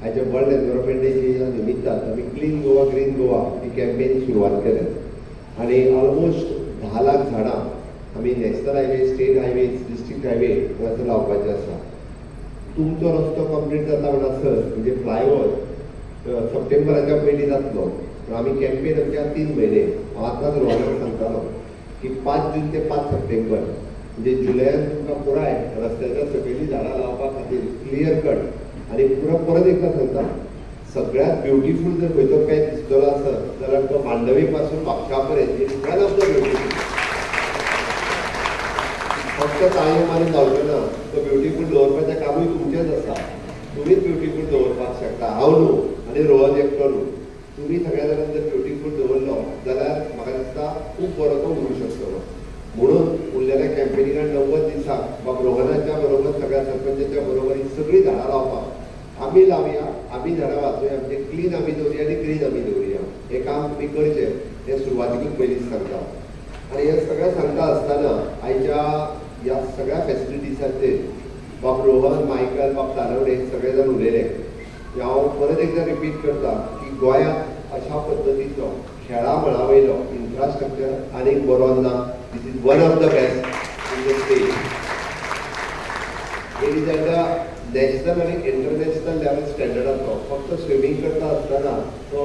आयच्या वर्ल्ड एनवायरमेंट डेच्या निमित्तान आमी क्लीन गोवा ग्रीन गोवा ही कॅम्पेन सुरवात केल्यात आनी ऑलमोस्ट 10 लाख झाडां आमी national highway, state highway, district highway लावपाचे आसा. तुमचो रस्तो कंप्लीट जाता म्हणसर म्हणजे फ्लायओव्हर सप्टेंबराच्या पयलीं जातलो. आमी कॅम्पेन आमच्या 3 म्हयने आतांच रोहनाक सांगतालो की 5 जून ते 5 सप्टेंबर म्हणजे जुलयान तुमकां पुराय रस्त्याच्या सकयली झाडां लावपा खातीर क्लियर कट आनी परत एकदा सांगता सगळ्यात ब्युटिफूल जर खंयचो पॅच दिसतलो आसत जाल्यार तो मांडवी पासून म्हापशा पर्यंत वन ऑफ द ब्युटिफूल. फक्त ताळयो मारून जावचो ना, तो ब्युटिफूल दवरपाचें कामूय तुमचेंच आसा. तुमीच ब्युटिफूल दवरपाक शकता, हांव न्हू आनी रोहन एकटो न्हू. तुमी सगळ्या जाणांनी जर ब्युटिफूल दवरलो जाल्यार म्हाका दिसता खूब बरो तो उरूंक शकतलो. म्हणून उरलेल्या कॅम्पेनिकान 90 दिसाक बाब रोहनाच्या बरोबर सगळ्या सरपंचाच्या बरोबर ही सगळी झाडां लावपाक आमी लावया, आमी झाडां वाचूया, म्हणजे क्लीन आमी दवरया आनी ग्रीन आमी दवरया. हें काम तुमी करचें हें सुरवातीकूच पयलींच सांगता. आनी हें सगळें सांगता आसतना आयच्या ह्या सगळ्या फेसिलिटीसांचेर बाब रोहन, मायकल, बाब तानवडे सगळे जाण उलयले. हांव परत एकदा रिपीट करता की गोंयांत अशा पद्दतीचो खेळा मळा वयलो इन्फ्रास्ट्रक्चर आनीक बरो ना. This is one of the best in the state. It is at the national आनी इंटरनॅशनल लेवल स्टँडर्डाचो. फक्त स्विमींग करता आसतना तो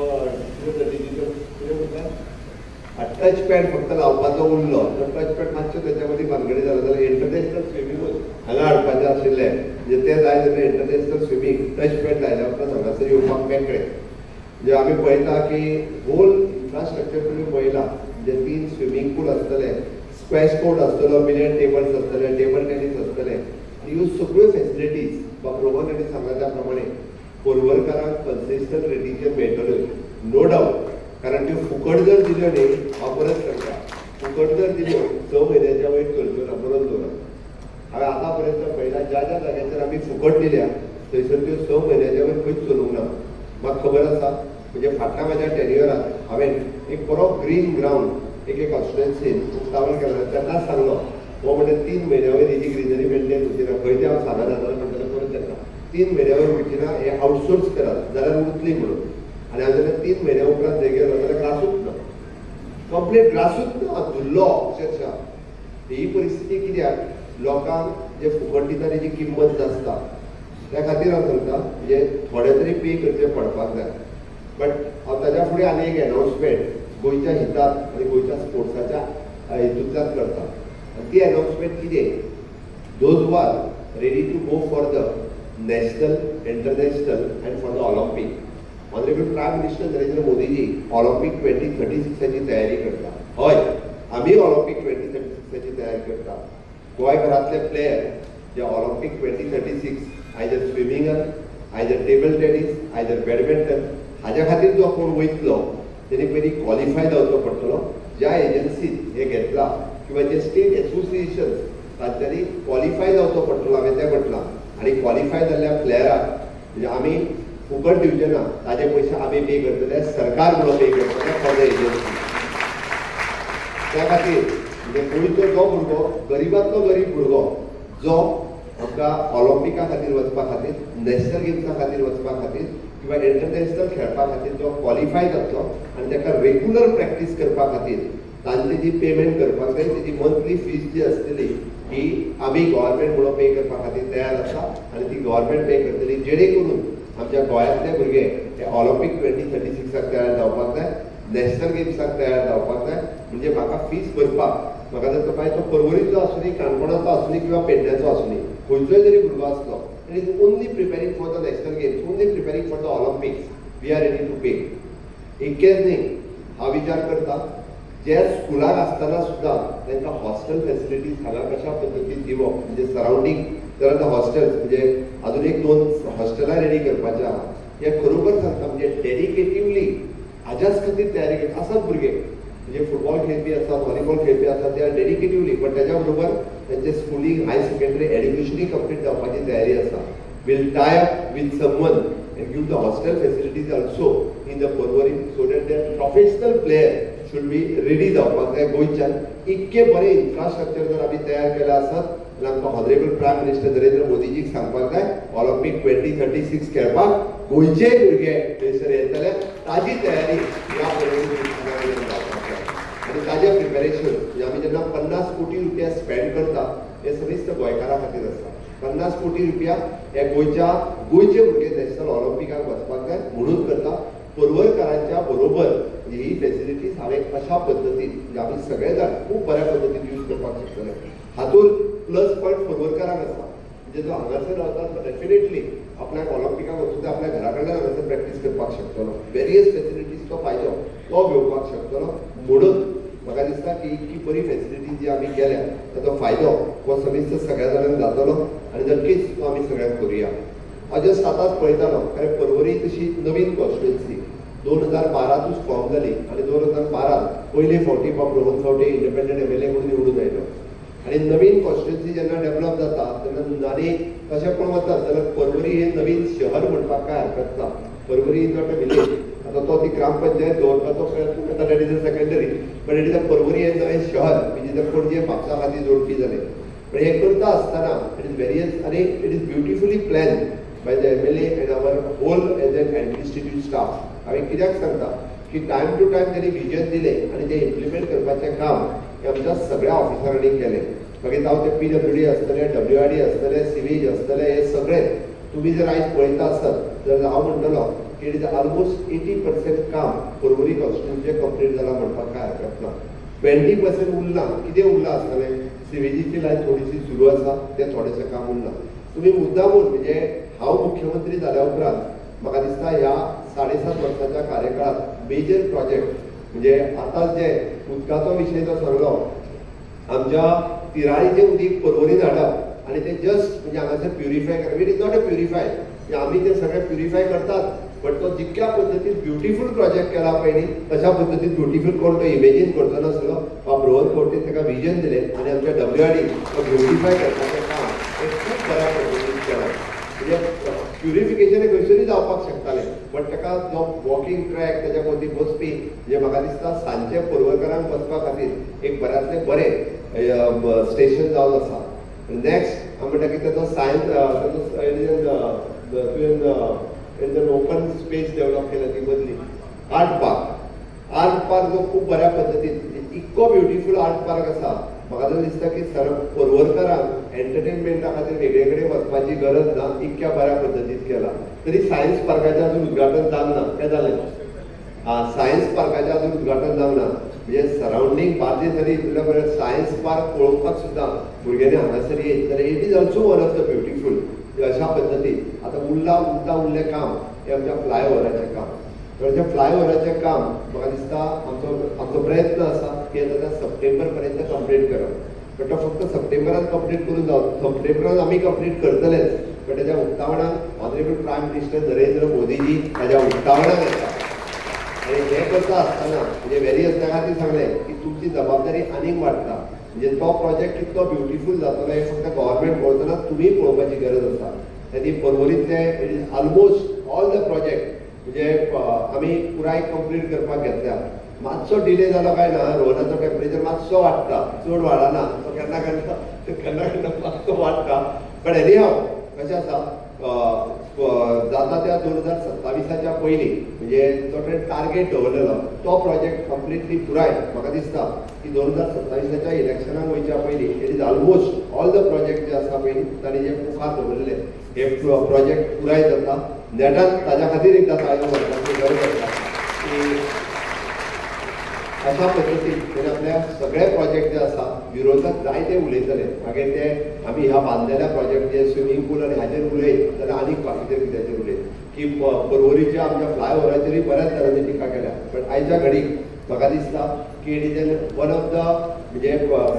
टच पॅड फक्त लावपाचो उरलो. तर टच पॅड मातशें त्याच्या मदीं भानगडी जालो जाल्यार इंटरनॅशनल स्विमींग हांगा हाडपाचें आशिल्लें. म्हणजे तें जाय जाल्यार इंटरनॅशनल स्विमींग टच पॅड लायल्या उपरांत हांगासर येवपाक मेळटलें. म्हणजे आमी पळयता की होल इन्फ्रास्ट्रक्चर तुमी पळयला म्हणजे 3 स्विमींग पूल आसतले, स्क्वॅश कोर्ट आसतलो, बिलियर्ड टेबल्स आसतले, टेबल टेनीस आसतले. ह्यो सगळ्यो फेसिलिटीज बाब रोहन हांणी सांगला त्या प्रमाणे पर्वरकारांक कन्सिस्टंट रेटीचेर मेळटल्यो नो डावट. कारण त्यो फुकट जर दिल्यो न्ही, हांव परत सांगता, फुकट जर दिल्यो 6 म्हयन्याच्या वयर करच्यो ना. बरोच दवरा. हांवें आतां पर्यंत पळयला ज्या ज्या जाग्याचेर आमी फुकट दिल्या थंयसर त्यो 6 म्हयन्याच्या वयर खंयच चलूंक ना. म्हाका खबर आसा म्हणजे फाटल्या म्हाज्या टेन्युअरांत हांवें एक बरो ग्रीन ग्रावंड एक कॉन्स्टिट्युएन्सीन उक्तावण केलें. तेन्नाच सांगलो हो म्हणजे 3 म्हयन्या वयर हेजी ग्रीनरी मेंटेन उरची खंय ते हांव सांगना जाल्यार म्हणटलें परत येता 3 म्हयन्या वयर उरची ना, हे आउटसोर्स करात जाल्यार उरतली म्हणून. आनी हांव जेन्ना 3 म्हयन्या उपरांत थंय गेलो जाल्यार ग्रासूच ना, कंप्लीट ग्रासूच ना, धुल्लो अक्षरशा. ही परिस्थिती कित्याक लोकांक जे फुकट दिता तेजी किंमत नासता. त्या खातीर हांव सांगता म्हणजे थोडे तरी पे करचे पडपाक जाय. बट हांव ताच्या फुडें आनी एक एनावन्समेंट गोंयच्या हितांत आनी गोंयच्या स्पोर्ट्साच्या हितूंतल्यान करता. ती एनावन्समेंट कितें, those who are ready to go for the national, international and for the Olympic. Honourable prime minister Narendra Modiji Olympic 2036ची तयारी करता. हय, आमी ऑलिम्पीक 2036ची तयारी करता. गोंयभरांतले प्लेयर जे ऑलिम्पीक 2036 आयदर स्विमिंगान, either table tennis, either badminton हाज्या खातीर जो कोण वयतलो तेणी पयलीं क्वॉलिफाय जावचो पडटलो. ज्या एजन्सीन हे घेतला किंवा जे स्टेट एसोसिएशन्स तांच्यांनी क्वॉलिफाय जावचो पडटलो. हांवें तें म्हटलां. आनी क्वॉलिफाय जाल्ल्या प्लेयराक म्हणजे आमी फुकट दिवचे ना, ताजे पयशे आमी पे करतले, सरकार म्हणून पे करतले फॉर द एजन्सी. त्या खातीर म्हणजे गोंयचो जो भुरगो गरीबांतलो गरीब भुरगो जो आमकां ऑलिम्पिका खातीर वचपा खातीर, नॅशनल गेम्सा खातीर वचपा खातीर किंवा इंटरनॅशनल खेळपा खातीर जो क्वॉलिफाय जातलो आनी ताका रेग्युलर प्रॅक्टीस करपा खातीर तांची जी पेमेंट करपाक जाय तेजी मंथली फीज जी आसतली ही आमी गव्हर्मेंट म्हणून पे करपा खातीर तयार आसा आनी ती गव्हर्मेंट पे करतली जेणे करून आमच्या गोंयांतले भुरगे हे ऑलिम्पीक 2036 तयार जावपाक जाय नॅशनल गेम्साक तयार जावपाक जाय. म्हणजे म्हाका फीस भरपाक म्हाका जर तो मागीर तो पर्वरीचो आसूं दी, काणकोणाचो आसूं दी किंवा पेडण्याचो आसूं दी, खंयचोय जरी भुरगो आसलो and is only preparing for the national games, only preparing for the Olympics, we are ready to pay. इतकेंच न्ही, हांव विचार करता जे स्कुलाक आसतना सुद्दां तांकां हॉस्टेल फॅसिलिटीज हांगा कशा पद्दतीन दिवप, म्हणजे सरावंडींग जर आतां हॉस्टेल्स म्हणजे अजून 1-2 हॉस्टेलां रेडी करपाचे आहा. हे खरोखर सांगता म्हणजे डेडिकेटिवली हाज्याच खातीर तयारी करता. आसात भुरगे म्हणजे फुटबॉल खेळपी आसात, व्हॉलीबॉल खेळपी आसात, ते डेडिकेटिवली, पण त्याच्या बरोबर त्यांचे स्कुलिंग, हाय सेकंडरी एड्युकेशनूय कंप्लीट जावपाची तयारी आसा. Will tie up with someone and give the hostel facilities also in the Porvorim so that the professional player should be ready जावपाक जाय गोंयच्यान. इतके बरे इन्फ्रास्ट्रक्चर जर आमी तयार केले आसत जाल्यार आमकां हॉनरेबल प्रायम मिनिस्टर नरेंद्र मोदीजीक सांगपाक जाय ऑलिंपिक 2036 खेळपाक गोंयचे भुरगे थंयसर येतले. ताजी तयारी ह्या आणि ताजें प्रिपेरेशन म्हणजे आमी जेन्ना 50 कोटी रुपया स्पेंड करता हे सगळीच गोंयकारां खातीर आसा. 50 कोटी रुपया हे गोंयचे भुरगे नॅशनल ऑलिंपिकाक वचपाक जाय म्हणून करता. पर्वरकारांच्या बरोबर म्हणजे ही फॅसिलिटीज हांवें अशा पद्दतीन म्हणजे आमी सगळे जाण खूब बऱ्या पद्दतीन यूज करपाक शकतले. हातूंत प्लस पॉयंट पर्वरकारांक आसा म्हणजे जो हांगासर रावता तो डेफिनेटली आपल्याक ऑलिंपिकाक वचून ते आपल्या घरा कडल्यान हांगासर प्रॅक्टीस करपाक शकतलो. वेरियस फॅसिलिटीजचो फायदो तो घेवपाक शकतलो. म्हणून म्हाका दिसता की इतकी बरी फॅसिलिटीज जी आमी केल्या ताचो फायदो हो सविस्तर सगळ्या जाणांक जातलो आनी नक्कीच तो आमी सगळ्यांक करुया. हांव जस्ट आतांच पळयतालो कारण पर्वरी तशी नवीन कॉन्स्टिट्युएन्सी 2012 फॉर्म जाली आनी 2012 पयले फावटी बाब रोहन फावटी इंडिपेंडंट MLA म्हणून निवडून आयलो. आनी नवीन कॉन्स्टिट्युएन्सी जेन्ना डेव्हलप जाता तेन्ना आनी कशें पण वता जाल्यार पर्वरी हे नवीन शहर म्हणपाक काय हरकत ना. Porvorim is not a village. आता तो ती ग्रामपंचायत दवरपाचो प्रयत्न करता that is a secondary, but it is a Porvorim हे नवें शहर म्हणजे जर पणजे म्हापसा खातीर जोडपी जालें. पण हे करता आसतना इट इज वेरियस आनी it is beautifully plan by the MLA and our whole as an administrative staff. हांवें कित्याक सांगता की टायम टू टायम त्यांनी विजन दिलें आनी तें इम्प्लिमेंट करपाचें काम हे आमच्या सगळ्या ऑफिसरांनी केलें. मागीर जावं ते PWD आसतले, WRD आसतले, सिवीज आसतले, हे सगळे तुम्ही जर आयज पळयता आसत जाल्यार हांव म्हणटलो की इट इज ऑलमोस्ट 80% काम पर्वरी कॉन्स्टिट्युएन्सीचें कंप्लीट जालां म्हणपाक काय हरकत ना. 20% उरलां. कितें उरलां आसतलें? सिवेजीची लायन थोडीशी सुरू आसा, तें थोडेंशें काम उरलां. तुम्ही मुद्दामून म्हणजे हांव मुख्यमंत्री जाल्या उपरांत म्हाका दिसता ह्या 7.5 वर्साच्या कार्यकाळात मेजर प्रोजेक्ट म्हणजे आता जे उदकाचो विशय जो सांगलो आमच्या तिराळीचें उदीक पर्वरीन हाडप आनी ते जस्ट म्हणजे हांगासर प्युरिफाय करप. It is not a purify म्हणजे आमी ते सगळे प्युरिफाय करतात बट तो जितक्या पद्दतीन ब्युटिफूल प्रोजेक्ट केला पळय न्ही तशा पद्दतीन ब्युटिफूल कोण तो इमेजीन करचो नासलो. बाब रोहन फोर्टीन ताका विजन दिलें आनी आमच्या WRD तो ब्युटिफाय करपाचें काम हे खूब बऱ्या पद्दतीन केलां. म्हणजे प्युरिफिकेशन हे खंयसरूय जावपाक शकतालें बट ताका जो वॉकिंग ट्रॅक त्याच्या मदीं बसपी म्हणजे म्हाका दिसता सांजचे पर्वरकारांक बसपा खातीर एक बऱ्यांतलें बरें स्टेशन जावन आसा. नेक्स्ट हांव म्हणटा की ताचो सायन्स तुवें ओपन स्पेस डेव्हलप केला ती मदली आर्ट पार्क जो खूब बऱ्या पद्दतीन इतको ब्युटिफूल आर्ट पार्क आसा. म्हाका तर दिसता की पर्वरकारांक एंटरटेनमेंटा खातीर वेगळे कडेन वचपाची गरज ना, इतक्या बऱ्या पद्दतीन केला. तरी सायन्स पार्काचें अजून उद्घाटन जावंक ना. काय जालें? सायन्स पार्काचें अजून उद्घाटन जावंक ना. म्हणजे सरावंडींग बार्देस आनी इतल्या बरें सायन्स पार्क पळोवपाक सुद्दां भुरग्यांनी हांगासर येत जाल्यार it is also one of the beautiful. अशा पद्दतीन आतां उरलें काम हें आमच्या फ्लायओव्हराचें काम. तर त्या फ्लायओव्हराचें काम म्हाका दिसता आमचो प्रयत्न आसा की आता सप्टेंबर पर्यंत कंप्लीट करप. बट तो फक्त सप्टेंबरान कंप्लीट करून जावं. सप्टेंबरान आमी कंप्लीट करतलेच बट ताच्या उक्तावणाक honourable prime minister Narendra Modiji ताच्या उक्तावणाक येता आनी हें करता आसतना म्हणजे वेरियस त्या खातीर सांगलें की तुमची जबाबदारी आनीक वाडटा. म्हणजे तो प्रोजेक्ट कितलो ब्युटिफूल जातलो हे फक्त गव्हर्मेंट पळयतना तुमी पळोवपाची गरज आसा. आनी पर्वरींतले it is almost all the project म्हणजे आमी पुराय कंप्लीट करपाक घेतल्या. मातसो डिले जालो काय ना, रोहनाचो टेम्परेचर मातसो वाडटा, चड वाडना. तो केन्ना मातसो वाडटा. बट एनी हांव कशें आसा जाता त्या 2027च्या पयलीं म्हणजे जो टार्गेट दवरलेलो तो प्रोजेक्ट कंप्लिटली पुराय म्हाका दिसता की 2027च्या इलेक्शनाक वयच्या पयलीं it is almost all the project जे आसा पळय तांणी जे मुखार दवरलेले हे प्रोजेक्ट पुराय जाता. नेटान ताज्या खातीर एकदां ताळयो मारपाची गरज आसा की विरोधात जायते उलयतले मागीर ते आमी ह्या बांदलेल्या प्रोजेक्ट जे स्विमींग पूल आनी हाजेर उलयत जाल्यार आनीक बाकीचे कित्याचेर उलयत की पर्वरीच्या आमच्या फ्लायओव्हराचेरूय बऱ्याच तरांनी टिका केल्या पण आयच्या घडीक म्हाका दिसता की it is one of the म्हणजे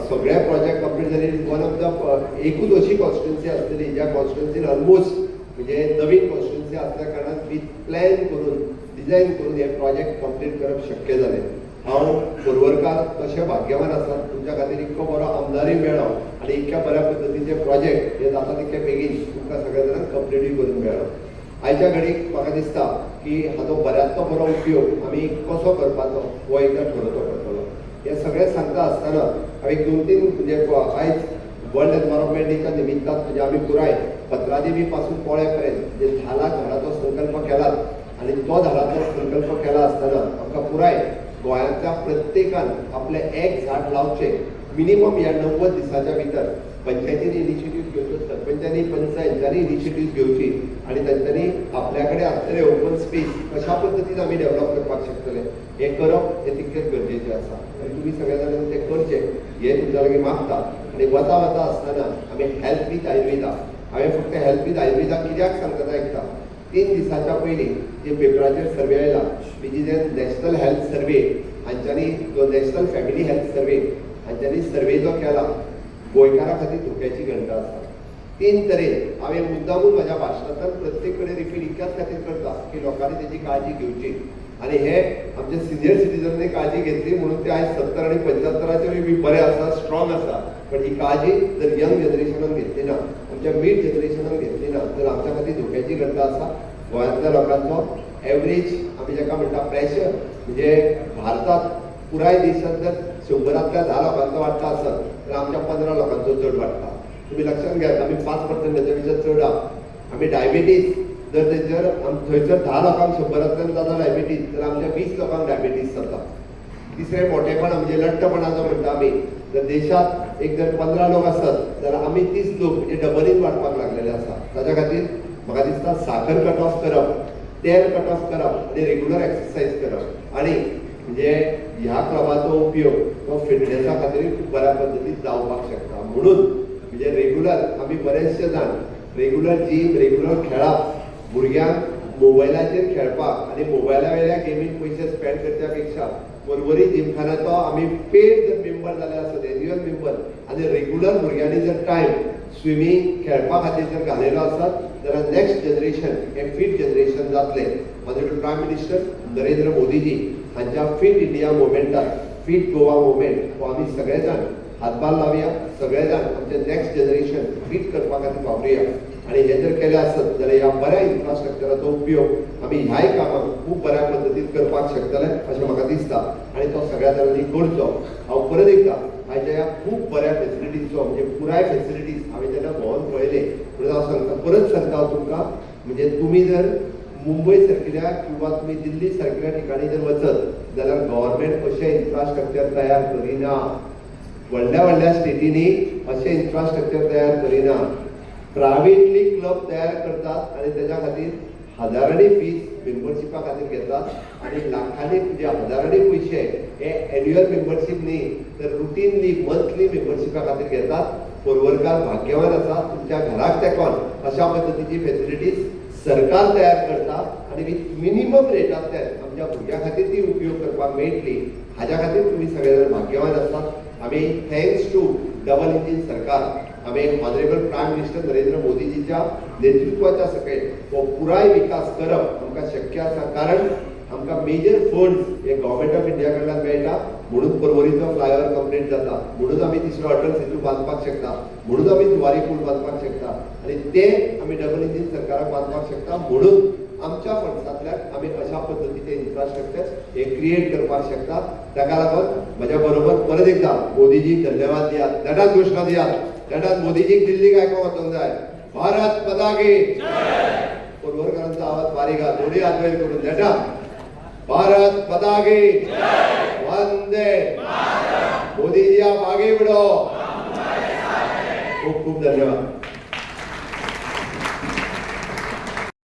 सगळे प्रोजेक्ट कंप्लीट जाले वन ऑफ द एकूच अशी कॉन्स्टिट्युन्सी आसतली ज्या कॉन्स्टिट्युन्सीन ऑलमोस्ट म्हणजे नवीन कॉन्स्टिट्युन्सी असल्या कारणान विथ प्लॅन करून डिझायन करून हे प्रोजेक्ट कंप्लीट करप शक्य जालें. हांव पर्वरकार तशें भाग्यवान आसा तुमच्या खातीर इतको बरो आमदारूय मेळ्ळो आनी इतक्या बऱ्या पद्दतीचे प्रोजेक्ट हे जाता तितके बेगीन तुमकां सगळ्या जाणांक कंप्लीटूय करून मेळ्ळो. आयच्या घडीक म्हाका दिसता की हाचो बऱ्यांतलो बरो उपयोग आमी कसो करपाचो हो एकदां ठरवचो पडटलो. हे सगळें सांगता आसतना हांवें एक 2-3 म्हणजे आयज वर्ल्ड एनवायरमेंट डेच्या निमित्तान म्हणजे आमी पुराय 15 देवी पासून पोळे पर्यंत म्हणजे 10 लाख झाडाचो संकल्प केलात आनी तो झाडाचो संकल्प केला आसतना आमकां पुराय गोंयांतल्या प्रत्येकान आपले एक झाड लावचे मिनिमम ह्या 90 दिसाच्या भितर पंचायतींनी इनिशिएटीव्ह घेवच्यो सरपंचांनी पंचायतांनी इनिशिएटीव्ह घेवची आनी तांच्यांनी आपल्या कडेन आसलेले ओपन स्पेस कशा पद्दतीन आमी डेव्हलप करपाक शकतले हें करप हें तितकेंच गरजेचें आसा आनी तुमी सगळ्या जाणांनी तें करचें हें तुमच्या लागीं मागता. आनी वता आसतना आमी हेल्थ विथ आयुर्वेदा हांवें फक्त हेल्थ विथ आयुर्वेदा कित्याक सांगता आयकता 3 दिसाच्या पयलीं जे पेपराचेर सर्वे आयला which is an national health survey हांच्यांनी जो नॅशनल फॅमिली हेल्थ सर्वे हांच्यांनी सर्वे जो केला गोंयकारा खातीर धोक्याची घंटा आसा. 3 तरेन हांवें मुद्दामून म्हाज्या भाशणांतल्यान प्रत्येक कडेन रिपीट इतक्याच खातीर करता की लोकांनी तेजी काळजी घेवची आनी हे आमचे सिनियर सिटीजननी काळजी घेतली म्हणून ते आयज 70 आनी 75चेरूय बी बरे आसा स्ट्रॉंग आसा. पण ही काळजी जर यंग जनरेशनान घेतली ना आमच्या मिड जनरेशनान घेतली ना तर आमच्या खातीर धोक्याची घंटा आसा. गोंयांतल्या लोकांचो एवरेज आमी जाका म्हणटा प्रेशर म्हणजे भारतात पुराय देशांत जर 100रांतल्या 10 लोकांचो वाडटा आसत तर आमच्या 15 लोकांचो चड वाडटा. तुमी लक्षात घेयात आमी 5% तेच्या भितर चड आहा. आमी डायबिटीज जर थंयसर थंयसर 10 लोकांक 100रांतल्यान जाता डायबिटीज तर आमच्या 20 लोकांक डायबिटीज जाता. तिसरें मोठेपण म्हणजे लठ्ठपणा जो म्हणटा आमी जर देशात एक जर 15 लोक आसत जाल्यार आमी 30 लोक म्हणजे डबलीन वाडपाक लागलेले आसा. ताच्या खातीर म्हाका दिसता साखर कट ऑफ करप तेल कट ऑफ करप आनी रेग्युलर एक्सरसाइज करप आनी म्हणजे ह्या क्लबाचो उपयोग तो फिटनेसा खातीर खूब बऱ्या पद्दतीन जावपाक शकता. म्हणून म्हणजे रेग्युलर आमी बरेचशे जाण रेग्युलर जीम रेग्युलर खेळप भुरग्यांक मोबायलाचेर खेळपाक आनी मोबायला वयल्या गेमीन पयशे स्पेंड करच्या पेक्षा पर्वरी जिमखान्याचो आमी पेड जर मेंबर जाले आसत एन्युअल मेंबर आनी रेग्युलर भुरग्यांनी जर टायम स्विमींग खेळपा खातीर जर घालयलो आसत जाल्यार नेक्स्ट जनरेशन हे फीट जनरेशन जातलें. Honourable prime minister Narendra Modiji हांच्या फीट इंडिया मुवमेंटाक फीट गोवा मुवमेंट हो आमी सगळे जाण हातभार लावया. सगळे जाण आमचे नेक्स्ट जनरेशन फीट करपा खातीर वापरुया आनी हे जर केलें आसत जाल्यार ह्या बऱ्या इन्फ्रास्ट्रक्चराचो उपयोग आमी ह्याय कामाक खूब बऱ्या पद्दतीन करपाक शकतले अशें म्हाका दिसता आनी तो सगळ्या जाणांनी करचो. हांव परत एकदा आयच्या ह्या खूब बऱ्या फेसिलिटीजचो म्हणजे पुराय फेसिलिटीज हांवें जेन्ना भोंवून पळयले म्हणून हांव सांगता परत सांगता हांव तुमकां म्हणजे तुमी जर मुंबय सारकिल्या किंवा तुमी दिल्ली सारकिल्या ठिकाणी जर वचत जाल्यार गव्हर्मेंट अशें इन्फ्रास्ट्रक्चर तयार करिना. व्हडल्या व्हडल्या स्टेटींनी अशें इन्फ्रास्ट्रक्चर तयार करिना. प्रायवेटली क्लब तयार करतात आनी तेच्या खातीर हजारांनी फीज मेंबरशिपा खातीर घेतात आनी लाखांनी म्हणजे हजारांनी पयशे हे एन्युअल मेंबरशीप न्ही तर रुटीनली मंथली मेंबरशिपा खातीर घेतात. पर्वरकार भाग्यवान आसा तुमच्या घराक तेकोन अशा पद्दतीची फेसिलिटीज सरकार तयार करता आनी विथ मिनिमम रेटांतल्यान आमच्या भुरग्यां खातीर ती उपयोग करपाक मेळटली. हाज्या खातीर तुमी सगळे जाण भाग्यवान आसात. आमी थँक्स टू डबल इंजीन सरकार आमी ऑनरेबल प्रायम मिनिस्टर नरेंद्र मोदीजीच्या नेतृत्वाच्या सकयल हो पुराय विकास करप आमकां शक्य आसा कारण आमकां मेजर फंड्स हे गव्हर्मेंट ऑफ इंडिया कडल्यान मेळटा म्हणून पर्वरीचो फ्लायओव्हर कंप्लीट जाता म्हणून आमी तिसरो अटल सेतू बांदपाक शकता म्हणून आमी जुवारी पूल बांदपाक शकता आनी ते आमी डबल इंजीन सरकाराक बांदपाक शकता म्हणून आमच्या फंड्सांतल्यान आमी अशा पद्दतीचे इन्फ्रास्ट्रक्चर हे क्रिएट करपाक शकता. ताका लागून म्हज्या बरोबर परत एकदा मोदीजीक धन्यवाद दियात. देठात घोशणा दियात. देठात मोदीजीक दिल्लीक आयकोंक वचोंक जाय. भारत माता की पर्वरकारांचो आवाज बारीक आहा दोनूय हात वयर करून देठात. भारत माता की वंदे मोदीजी आप आगे बढ़ो. खूब खूब धन्यवाद.